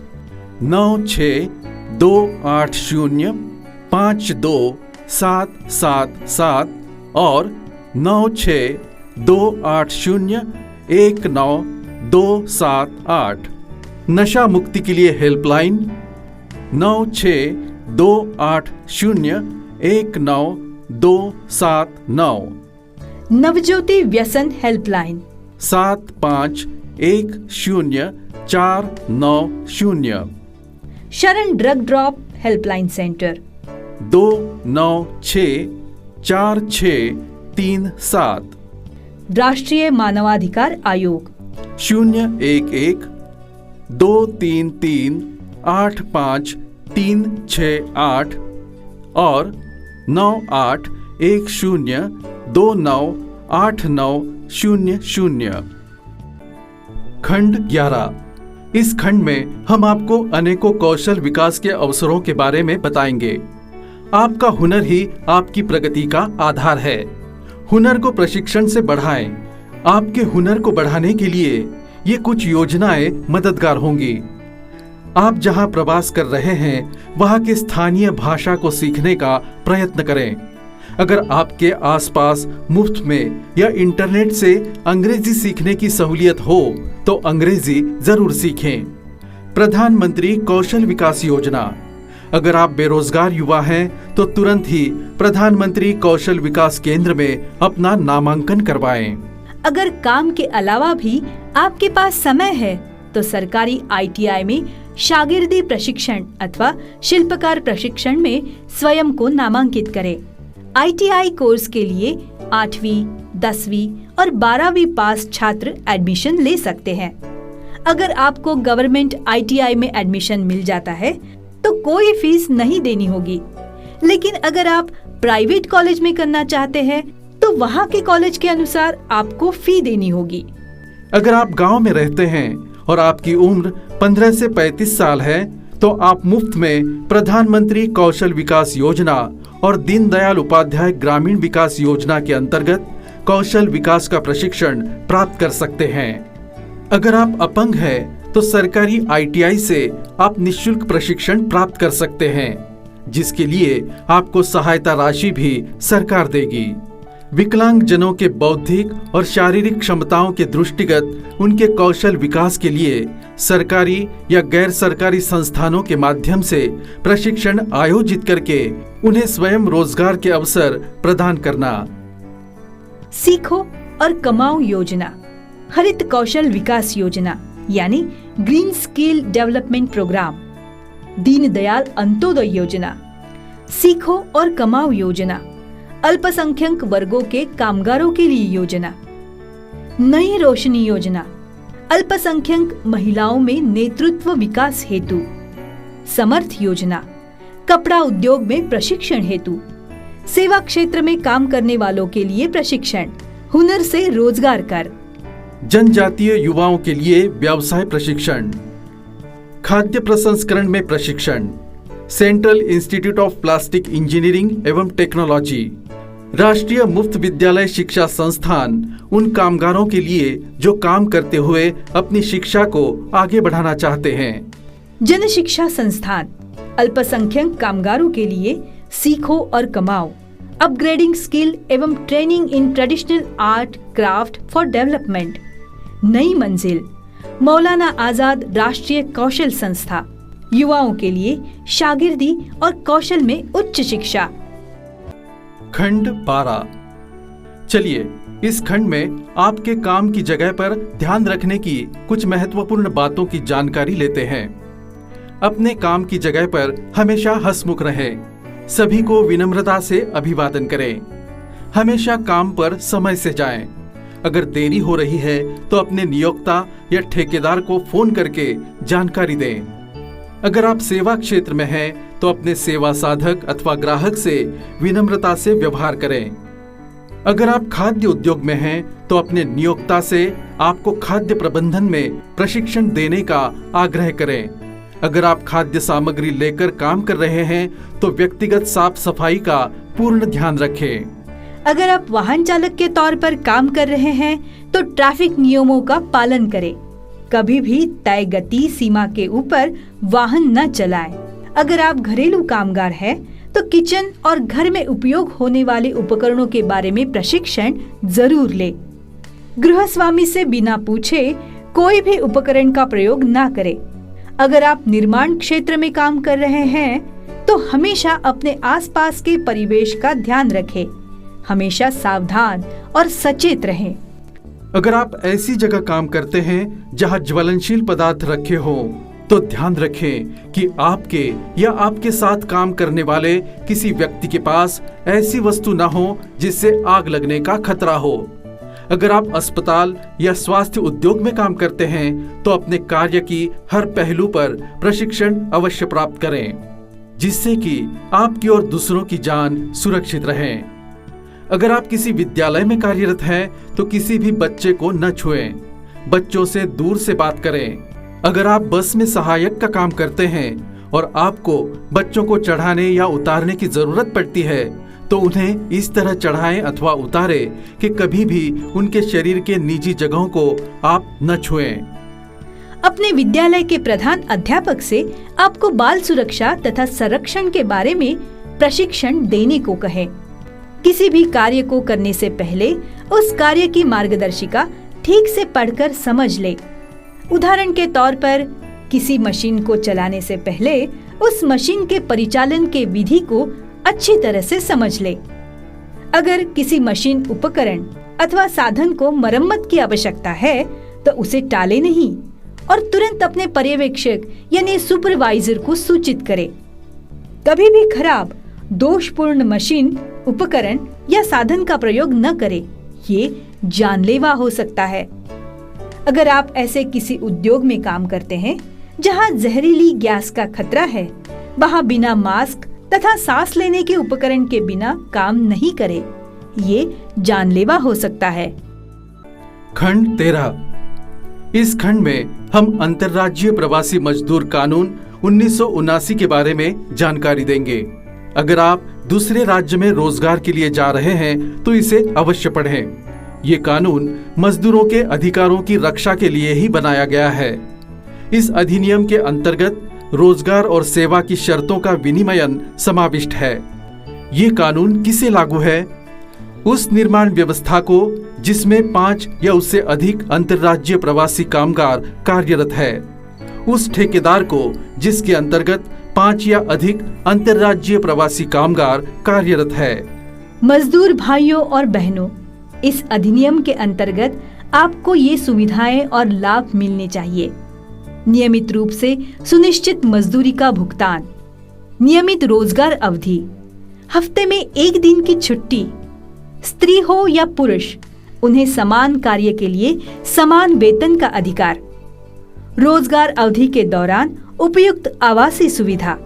96-280-52-777 और 96-280-19278। नशा मुक्ति के लिए हेल्पलाइन 96-280-19279। नवज्योति व्यसन हेल्पलाइन 7510-490। शरण ड्रग ड्रॉप हेल्पलाइन सेंटर 296-4637। राष्ट्रीय मानवाधिकार आयोग 011-233-85368 और 9810298900। खंड 11। इस खंड में हम आपको अनेकों कौशल विकास के अवसरों के बारे में बताएंगे। आपका हुनर ही आपकी प्रगति का आधार है। हुनर को प्रशिक्षण से बढ़ाएं। आपके हुनर को बढ़ाने के लिए ये कुछ योजनाएं मददगार होंगी। आप जहां प्रवास कर रहे हैं वहां के स्थानीय भाषा को सीखने का प्रयत्न करें। अगर आपके आसपास मुफ्त में या इंटरनेट से अंग्रेजी सीखने की सहूलियत हो तो अंग्रेजी जरूर सीखें। प्रधानमंत्री कौशल विकास योजना। अगर आप बेरोजगार युवा हैं तो तुरंत ही प्रधानमंत्री कौशल विकास केंद्र में अपना नामांकन करवाएं। अगर काम के अलावा भी आपके पास समय है तो सरकारी ITI में शागिर्दी प्रशिक्षण अथवा शिल्पकार प्रशिक्षण में स्वयं को नामांकित करें। ITI कोर्स के लिए 8वीं, 10वीं और 12वीं पास छात्र एडमिशन ले सकते हैं। अगर आपको गवर्नमेंट ITI में एडमिशन मिल जाता है तो कोई फीस नहीं देनी होगी। लेकिन अगर आप प्राइवेट कॉलेज में करना चाहते हैं तो वहाँ के कॉलेज के अनुसार आपको फी देनी होगी। अगर आप गांव में रहते हैं और आपकी उम्र 15 से 35 साल है तो आप मुफ्त में प्रधानमंत्री कौशल विकास योजना और दीनदयाल उपाध्याय ग्रामीण विकास योजना के अंतर्गत कौशल विकास का प्रशिक्षण प्राप्त कर सकते हैं। अगर आप अपंग हैं तो सरकारी ITI से आप निःशुल्क प्रशिक्षण प्राप्त कर सकते हैं, जिसके लिए आपको सहायता राशि भी सरकार देगी। विकलांग जनों के बौद्धिक और शारीरिक क्षमताओं के दृष्टिगत उनके कौशल विकास के लिए सरकारी या गैर सरकारी संस्थानों के माध्यम से प्रशिक्षण आयोजित करके उन्हें स्वयं रोजगार के अवसर प्रदान करना। सीखो और कमाओ योजना, हरित कौशल विकास योजना यानी green skill development program, Deendayal Antyodaya Yojana, सीखो और कमाओ योजना, अल्पसंख्यक वर्गों के कामगारों के लिए योजना, नई रोशनी योजना, अल्पसंख्यक महिलाओं में नेतृत्व विकास हेतु, समर्थ योजना, कपड़ा उद्योग में प्रशिक्षण हेतु, सेवा क्षेत्र में काम करने वालों के लिए प्रशिक्षण, हुनर से रोजगार कर, जनजातीय युवाओं के लिए व्यवसाय प्रशिक्षण, खाद्य प्रसंस्करण में प्रशिक्षण, central institute of plastic engineering एवं टेक्नोलॉजी, राष्ट्रीय मुफ्त विद्यालय शिक्षा संस्थान उन कामगारों के लिए जो काम करते हुए अपनी शिक्षा को आगे बढ़ाना चाहते हैं। जन शिक्षा संस्थान अल्पसंख्यक कामगारों के लिए सीखो और कमाओ, अपग्रेडिंग स्किल एवं training in traditional art craft for development, नई मंजिल, मौलाना आजाद राष्ट्रीय कौशल संस्था, युवाओं के लिए शागिर्दी और कौशल में उच्च शिक्षा। खंड 12। चलिए इस खंड में आपके काम की जगह पर ध्यान रखने की कुछ महत्वपूर्ण बातों की जानकारी लेते हैं। अपने काम की जगह पर हमेशा हंसमुख रहें, सभी को विनम्रता से अभिवादन करें, हमेशा काम पर समय से जाएं। अगर देरी हो रही है तो अपने नियोक्ता या ठेकेदार को फोन करके जानकारी दें। अगर आप सेवा क्षेत्र में हैं तो अपने सेवा साधक अथवा ग्राहक से विनम्रता से व्यवहार करें। अगर आप खाद्य उद्योग में हैं तो अपने नियोक्ता से आपको खाद्य प्रबंधन में प्रशिक्षण देने का आग्रह करें। अगर आप खाद्य सामग्री लेकर काम कर रहे हैं तो व्यक्तिगत साफ सफाई का पूर्ण ध्यान रखें। अगर आप वाहन चालक के तौर पर काम कर रहे हैं तो ट्रैफिक नियमों का पालन करें। कभी भी तय गति सीमा के ऊपर वाहन न चलाएं। अगर आप घरेलू कामगार हैं तो किचन और घर में उपयोग होने वाले उपकरणों के बारे में प्रशिक्षण जरूर लें। गृहस्वामी से बिना पूछे कोई भी उपकरण का प्रयोग न करें। अगर आप निर्माण क्षेत्र में काम कर रहे हैं तो हमेशा अपने आसपास के परिवेश का ध्यान रखें। हमेशा सावधान और सचेत रहें। अगर आप ऐसी जगह काम करते हैं जहां ज्वलनशील पदार्थ रखे हों तो ध्यान रखें कि आपके या आपके साथ काम करने वाले किसी व्यक्ति के पास ऐसी वस्तु न हो जिससे आग लगने का खतरा हो। अगर आप अस्पताल या स्वास्थ्य उद्योग में काम करते हैं तो अपने कार्य की हर पहलू पर प्रशिक्षण अवश्य प्राप्त करें, जिससे कि आपकी और दूसरों की जान सुरक्षित रहे। अगर आप किसी विद्यालय में कार्यरत हैं तो किसी भी बच्चे को न छुएं, बच्चों से दूर से बात करें। अगर आप बस में सहायक का काम करते हैं और आपको बच्चों को चढ़ाने या उतारने की जरूरत पड़ती है तो उन्हें इस तरह चढ़ाएं अथवा उतारें कि कभी भी उनके शरीर के निजी जगहों को आप न छुएं। अपने विद्यालय के प्रधान अध्यापक से आपको बाल सुरक्षा तथा संरक्षण के बारे में प्रशिक्षण देने को कहें। किसी भी कार्य को करने से पहले उस कार्य की मार्गदर्शिका ठीक से पढ़कर समझ ले। उदाहरण के तौर पर किसी मशीन को चलाने से पहले उस मशीन के परिचालन के विधि को अच्छी तरह से समझ ले। अगर किसी मशीन उपकरण अथवा साधन को मरम्मत की आवश्यकता है तो उसे टाले नहीं और तुरंत अपने पर्यवेक्षक यानी सुपरवाइजर को सूचित करे। कभी भी खराब, दोषपूर्ण मशीन, उपकरण या साधन का प्रयोग न करें, ये जानलेवा हो सकता है। अगर आप ऐसे किसी उद्योग में काम करते हैं जहां जहरीली गैस का खतरा है, वहां बिना मास्क तथा सांस लेने के उपकरण के बिना काम नहीं करे, ये जानलेवा हो सकता है। खंड 13। इस खंड में हम अंतर्राज्यीय प्रवासी मजदूर कानून 1979 के बारे में जानकारी देंगे। अगर आप दूसरे राज्य में रोजगार के लिए जा रहे हैं तो इसे अवश्य पढ़ें। ये कानून मजदूरों के अधिकारों की रक्षा के लिए ही बनाया गया है। इस अधिनियम के अंतर्गत रोजगार और सेवा की शर्तों का विनिमयन समाविष्ट है। ये कानून किसे लागू है? उस निर्माण व्यवस्था को जिसमें 5 या उससे अधिक अंतर्राज्यीय प्रवासी कामगार कार्यरत है, उस ठेकेदार को जिसके अंतर्गत 5 या अधिक अंतर्राज्यीय प्रवासी कामगार कार्यरत है। मजदूर भाइयों और बहनों, इस अधिनियम के अंतर्गत आपको ये सुविधाएं और लाभ मिलने चाहिए। नियमित रूप से सुनिश्चित मजदूरी का भुगतान, नियमित रोजगार अवधि, हफ्ते में 1 दिन की छुट्टी, स्त्री हो या पुरुष, उन्हें समान कार्य के लिए समान वेतन का अधिकार, रोजगार अवधि के दौरान उपयुक्त आवासीय सुविधा,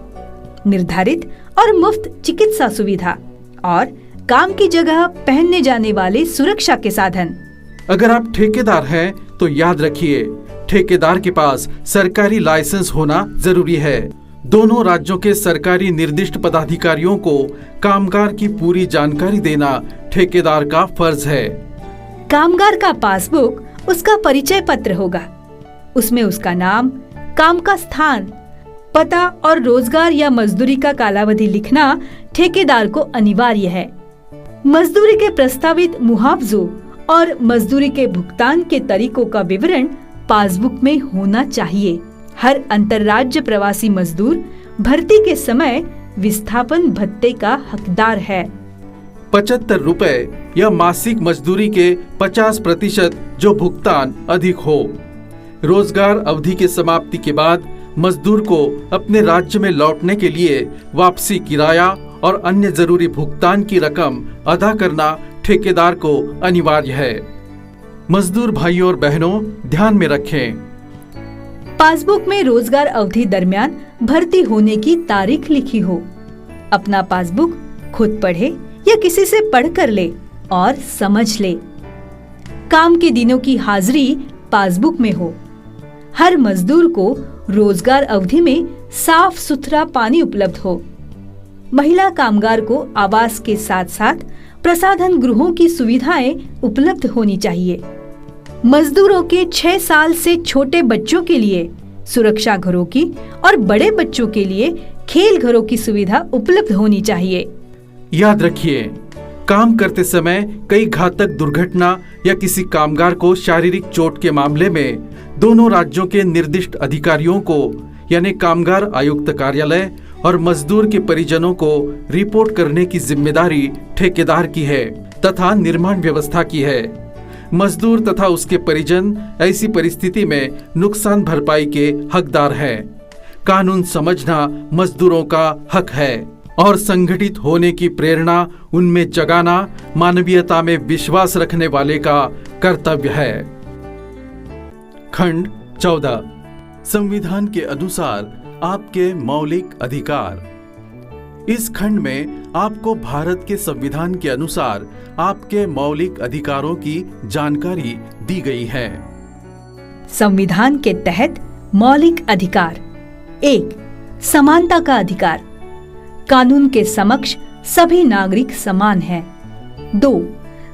निर्धारित और मुफ्त चिकित्सा सुविधा और काम की जगह पहनने जाने वाले सुरक्षा के साधन। अगर आप ठेकेदार हैं तो याद रखिए, ठेकेदार के पास सरकारी लाइसेंस होना जरूरी है। दोनों राज्यों के सरकारी निर्दिष्ट पदाधिकारियों को कामगार की पूरी जानकारी देना ठेकेदार का फर्ज है। कामगार का पासबुक उसका परिचय पत्र होगा। उसमें उसका नाम, काम का स्थान, पता और रोजगार या मजदूरी का कालावधि लिखना ठेकेदार को अनिवार्य है। मजदूरी के प्रस्तावित मुआवजों और मजदूरी के भुगतान के तरीकों का विवरण पासबुक में होना चाहिए। हर अंतर्राज्य प्रवासी मजदूर भर्ती के समय विस्थापन भत्ते का हकदार है। 75 रुपए या मासिक मजदूरी के 50% जो भुगतान अधिक हो। रोजगार अवधि के समाप्ति के बाद मजदूर को अपने राज्य में लौटने के लिए वापसी किराया और अन्य जरूरी भुगतान की रकम अदा करना ठेकेदार को अनिवार्य है। मजदूर भाइयों और बहनों, ध्यान में रखें, पासबुक में रोजगार अवधि दरमियान भर्ती होने की तारीख लिखी हो। अपना पासबुक खुद पढ़े या किसी से पढ़ कर ले और समझ ले। काम के दिनों की हाजिरी पासबुक में हो। हर मजदूर को रोजगार अवधि में साफ सुथरा पानी उपलब्ध हो। महिला कामगार को आवास के साथ साथ प्रसाधन गृहों की सुविधाएं उपलब्ध होनी चाहिए। मजदूरों के 6 साल से छोटे बच्चों के लिए सुरक्षा घरों की और बड़े बच्चों के लिए खेल घरों की सुविधा उपलब्ध होनी चाहिए। याद रखिए, काम करते समय कई घातक दुर्घटना या किसी कामगार को शारीरिक चोट के मामले में दोनों राज्यों के निर्दिष्ट अधिकारियों को यानी कामगार आयुक्त कार्यालय और मजदूर के परिजनों को रिपोर्ट करने की जिम्मेदारी ठेकेदार की है तथा निर्माण व्यवस्था की है। मजदूर तथा उसके परिजन ऐसी परिस्थिति में नुकसान भरपाई के हकदार हैं। कानून समझना मजदूरों का हक है और संगठित होने की प्रेरणा उनमें जगाना मानवीयता में विश्वास रखने वाले का कर्तव्य है। खंड 14। संविधान के अनुसार आपके मौलिक अधिकार। इस खंड में आपको भारत के संविधान के अनुसार आपके मौलिक अधिकारों की जानकारी दी गई है। संविधान के तहत मौलिक अधिकार: 1. समानता का अधिकार। कानून के समक्ष सभी नागरिक समान हैं। 2.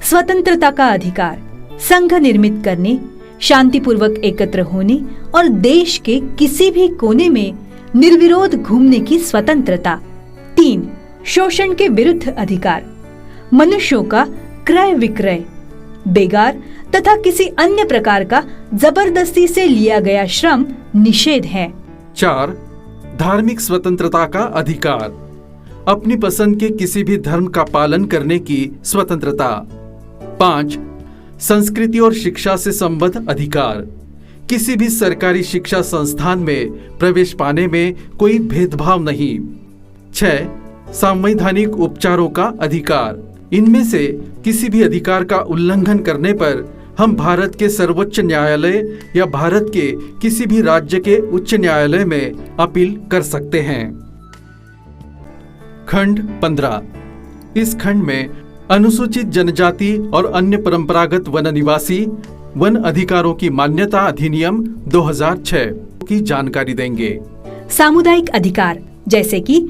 स्वतंत्रता का अधिकार। संघ निर्मित करने, शांतिपूर्वक एकत्र होने और देश के किसी भी कोने में निर्विरोध घूमने की स्वतंत्रता। 3. शोषण के विरुद्ध अधिकार। मनुष्यों का क्रय विक्रय, बेगार तथा किसी अन्य प्रकार का जबरदस्ती से लिया गया श्रम निषेध है। 4. धार्मिक स्वतंत्रता का अधिकार। अपनी पसंद के किसी भी धर्म का पालन करने की स्वतंत्रता। 5. संस्कृति और शिक्षा से संबद्ध अधिकार। किसी भी सरकारी शिक्षा संस्थान में प्रवेश पाने में कोई भेदभाव नहीं। 6. संवैधानिक उपचारों का अधिकार। इनमें से किसी भी अधिकार का उल्लंघन करने पर हम भारत के सर्वोच्च न्यायालय या भारत के किसी भी राज्य के उच्च न्यायालय में अपील कर सकते हैं। खंड 15। इस खंड में अनुसूचित जनजाति और अन्य परंपरागत वन निवासी वन अधिकारों की मान्यता अधिनियम 2006 की जानकारी देंगे। सामुदायिक अधिकार जैसे कि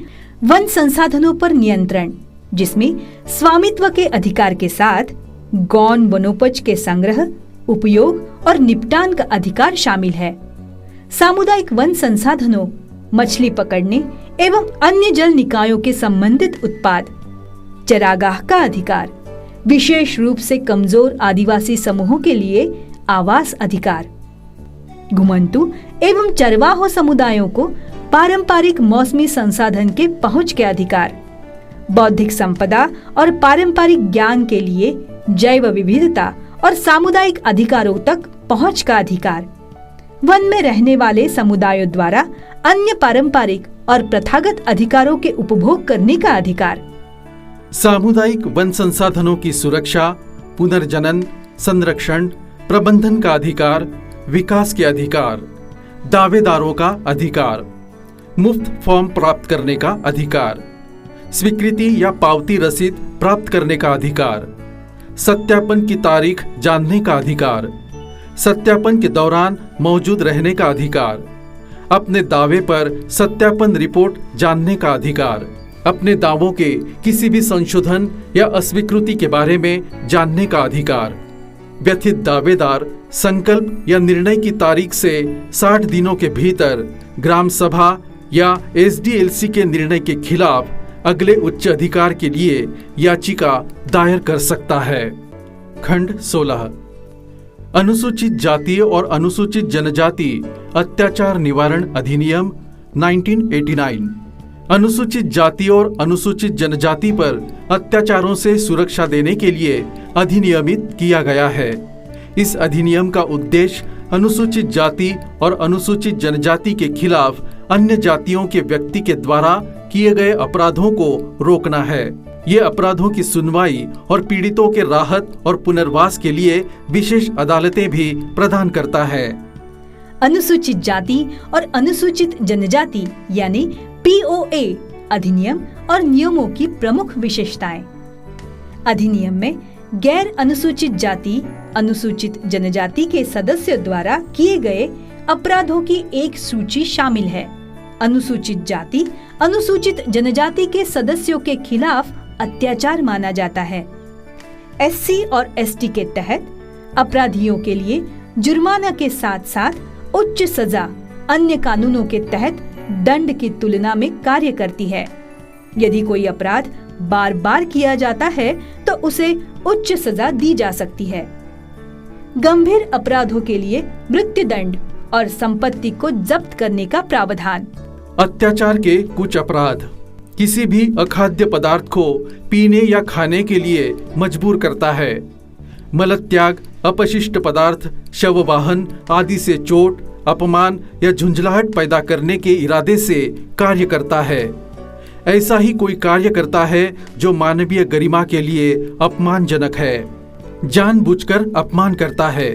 वन संसाधनों पर नियंत्रण, जिसमें स्वामित्व के अधिकार के साथ गौण वनोपज के संग्रह, उपयोग और निपटान का अधिकार शामिल है। सामुदायिक वन संसाधनों, मछली पकड़ने एवं अन्य जल निकायों के संबंधित उत्पाद, चरागाह का अधिकार, विशेष रूप से कमजोर आदिवासी समूहों के लिए आवास अधिकार, घुमंतु एवं चरवाहों समुदायों को पारंपरिक मौसमी संसाधन के पहुंच के अधिकार, बौद्धिक संपदा और पारंपरिक ज्ञान के लिए जैव विविधता और सामुदायिक अधिकारों तक पहुंच का अधिकार, वन में रहने वाले समुदायों द्वारा अन्य पारंपरिक और प्रथागत अधिकारों के उपभोग करने का अधिकार, सामुदायिक वन संसाधनों की सुरक्षा, पुनर्जनन, संरक्षण, प्रबंधन का अधिकार, विकास के अधिकार, दावेदारों का अधिकार, मुफ्त फॉर्म प्राप्त करने का अधिकार, स्वीकृति या पावती रसीद प्राप्त करने का अधिकार, सत्यापन की तारीख जानने का अधिकार, सत्यापन के दौरान मौजूद रहने का अधिकार, अपने दावे पर सत्यापन रिपोर्ट जानने का अधिकार, अपने दावों के किसी भी संशोधन या अस्वीकृति के बारे में जानने का अधिकार, व्यथित दावेदार संकल्प या निर्णय की तारीख से 60 दिनों के भीतर ग्राम सभा या एसडीएलसी के निर्णय के खिलाफ अगले उच्च अधिकार के लिए याचिका दायर कर सकता है। खंड 16। अनुसूचित जाति और अनुसूचित जनजाति अत्याचार निवारण अधिनियम 1989 अनुसूचित जाति और अनुसूचित जनजाति पर अत्याचारों से सुरक्षा देने के लिए अधिनियमित किया गया है। इस अधिनियम का उद्देश्य अनुसूचित जाति और अनुसूचित जनजाति के खिलाफ अन्य जातियों के व्यक्ति के द्वारा किए गए अपराधों को रोकना है। ये अपराधों की सुनवाई और पीड़ितों के राहत और पुनर्वास के लिए विशेष अदालतें भी प्रदान करता है। अनुसूचित जाति और अनुसूचित जनजाति यानी POA अधिनियम और नियमों की प्रमुख विशेषताएं। अधिनियम में गैर अनुसूचित जाति, अनुसूचित जनजाति के सदस्यों द्वारा किए गए अपराधों की एक सूची शामिल है। अनुसूचित जाति, अनुसूचित जनजाति के सदस्यों के खिलाफ अत्याचार माना जाता है। SC और ST के तहत अपराधियों के लिए जुर्माना के साथ साथ उच्च सजा अन्य कानूनों के तहत दंड की तुलना में कार्य करती है। यदि कोई अपराध बार बार किया जाता है तो उसे उच्च सजा दी जा सकती है। गंभीर अपराधों के लिए मृत्युदंड और संपत्ति को जब्त करने का प्रावधान। अत्याचार के कुछ अपराध किसी भी अखाद्य पदार्थ को पीने या खाने के लिए मजबूर करता है। मलत्याग, अपशिष्ट पदार्थ, शववाहन आदि से चोट, अपमान या झुंझलाहट पैदा करने के इरादे से कार्य करता है। ऐसा ही कोई कार्य करता है जो मानवीय गरिमा के लिए अपमानजनक है, जानबूझकर अपमान करता है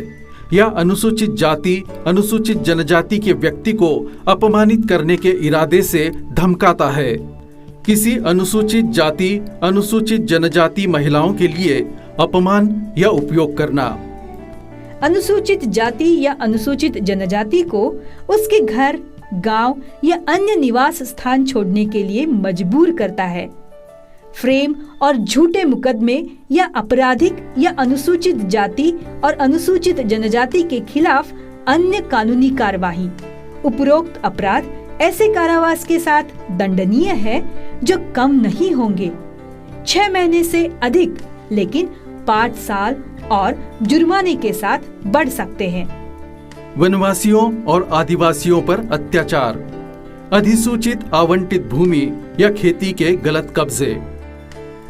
या अनुसूचित जाति, अनुसूचित जनजाति के व्यक्ति को अपमानित करने के इरादे से धमकाता है। किसी अनुसूचित जाति, अनुसूचित जनजाति महिलाओं के लिए अपमान या उपयोग करना। अनुसूचित जाति या अनुसूचित जनजाति को उसके घर, गांव या अन्य निवास स्थान छोड़ने के लिए मजबूर करता है। फ्रेम और झूठे मुकदमे या आपराधिक या अनुसूचित जाति और अनुसूचित जनजाति के खिलाफ अन्य कानूनी कार्यवाही। उपरोक्त अपराध ऐसे कारावास के साथ दंडनीय है जो कम नहीं होंगे 6 महीने से अधिक, लेकिन 5 साल और जुर्माने के साथ बढ़ सकते हैं। वनवासियों और आदिवासियों पर अत्याचार, अधिसूचित आवंटित भूमि या खेती के गलत कब्जे।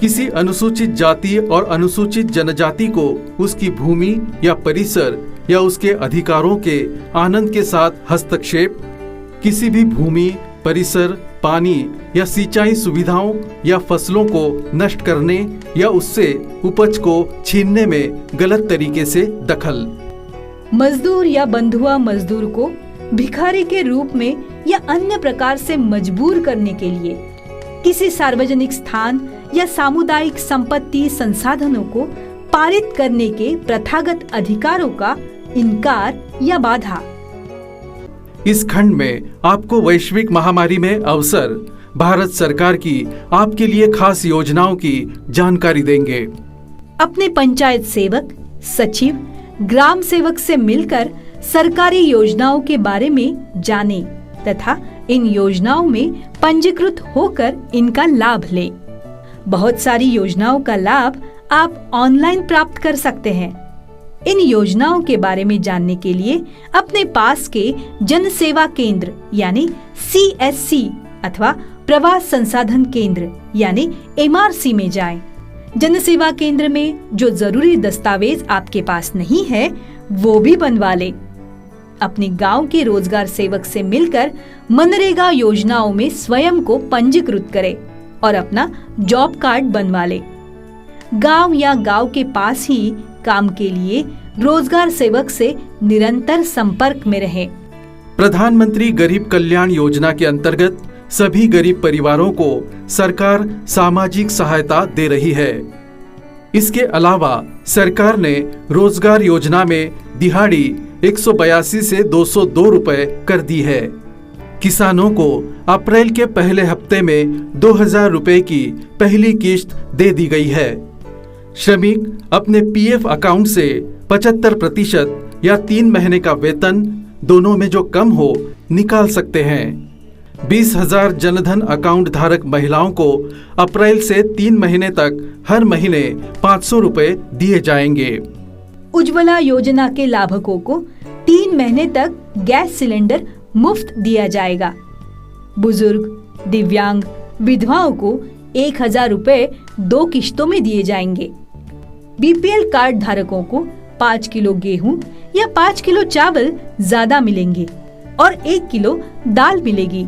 किसी अनुसूचित जाति और अनुसूचित जनजाति को उसकी भूमि या परिसर या उसके अधिकारों के आनंद के साथ हस्तक्षेप, किसी भी भूमि, परिसर, पानी या सिंचाई सुविधाओं या फसलों को नष्ट करने या उससे उपज को छीनने में गलत तरीके से दखल। मजदूर या बंधुआ मजदूर को भिखारी के रूप में या अन्य प्रकार से मजबूर करने के लिए। किसी सार्वजनिक स्थान या सामुदायिक संपत्ति संसाधनों को पारित करने के प्रथागत अधिकारों का इनकार या बाधा। इस खंड में आपको वैश्विक महामारी में अवसर, भारत सरकार की आपके लिए खास योजनाओं की जानकारी देंगे। अपने पंचायत सेवक, सचिव, ग्राम सेवक से मिलकर सरकारी योजनाओं के बारे में जानें तथा इन योजनाओं में पंजीकृत होकर इनका लाभ लें। बहुत सारी योजनाओं का लाभ आप ऑनलाइन प्राप्त कर सकते हैं। इन योजनाओं के बारे में जानने के लिए अपने पास के जन सेवा केंद्र यानी CSC अथवा प्रवास संसाधन केंद्र यानी MRC में जाएं। जन सेवा केंद्र में जो जरूरी दस्तावेज आपके पास नहीं है वो भी बनवा लें। अपने गांव के रोजगार सेवक से मिलकर मनरेगा योजनाओं में स्वयं को पंजीकृत करें और अपना जॉब कार्ड बनवा लें। गांव या गांव के पास ही काम के लिए रोजगार सेवक से निरंतर संपर्क में रहें। प्रधानमंत्री गरीब कल्याण योजना के अंतर्गत सभी गरीब परिवारों को सरकार सामाजिक सहायता दे रही है। इसके अलावा सरकार ने रोजगार योजना में दिहाड़ी 182 से 202 रुपए कर दी है। किसानों को अप्रैल के पहले हफ्ते में 2000 रुपए की पहली किश्त दे दी गई है। श्रमिक अपने PF अकाउंट से 75% या 3 महीने का वेतन दोनों में जो कम हो निकाल सकते हैं। 20,000 जनधन अकाउंट धारक महिलाओं को अप्रैल से 3 महीने तक हर महीने 500 रुपए दिए जाएंगे। उज्ज्वला योजना के लाभुकों को 3 महीने तक गैस सिलेंडर मुफ्त दिया जाएगा। बुजुर्ग, दिव्यांग, विधवाओं को 1,000 रुपए 2 किश्तों में दिए जाएंगे। BPL कार्ड धारकों को 5 किलो गेहूं या 5 किलो चावल ज्यादा मिलेंगे और 1 किलो दाल मिलेगी।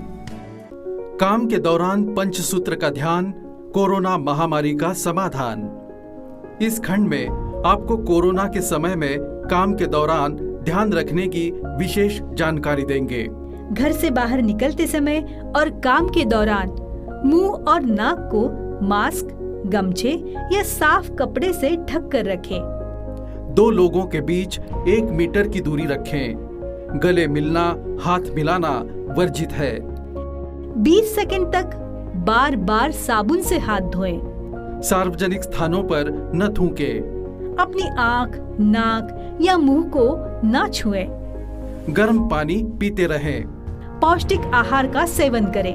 काम के दौरान पंचसूत्र का ध्यान, कोरोना महामारी का समाधान। इस खंड में आपको कोरोना के समय में काम के दौरान ध्यान रखने की विशेष जानकारी देंगे। घर से बाहर निकलते समय और काम के दौरान मुंह और नाक को मास्क, गमछे या साफ कपड़े से ढक कर रखें। 2 लोगों के बीच 1 मीटर की दूरी रखें। गले मिलना, हाथ मिलाना वर्जित है। 20 सेकंड तक बार बार साबुन से हाथ धोएं। सार्वजनिक स्थानों पर न थूकें। अपनी आँख, नाक या मुंह को न छुएं। गर्म पानी पीते रहें। पौष्टिक आहार का सेवन करें।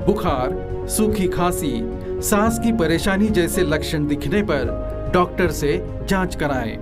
बुखार, सूखी खांसी, सांस की परेशानी जैसे लक्षण दिखने पर डॉक्टर से जांच कराएं।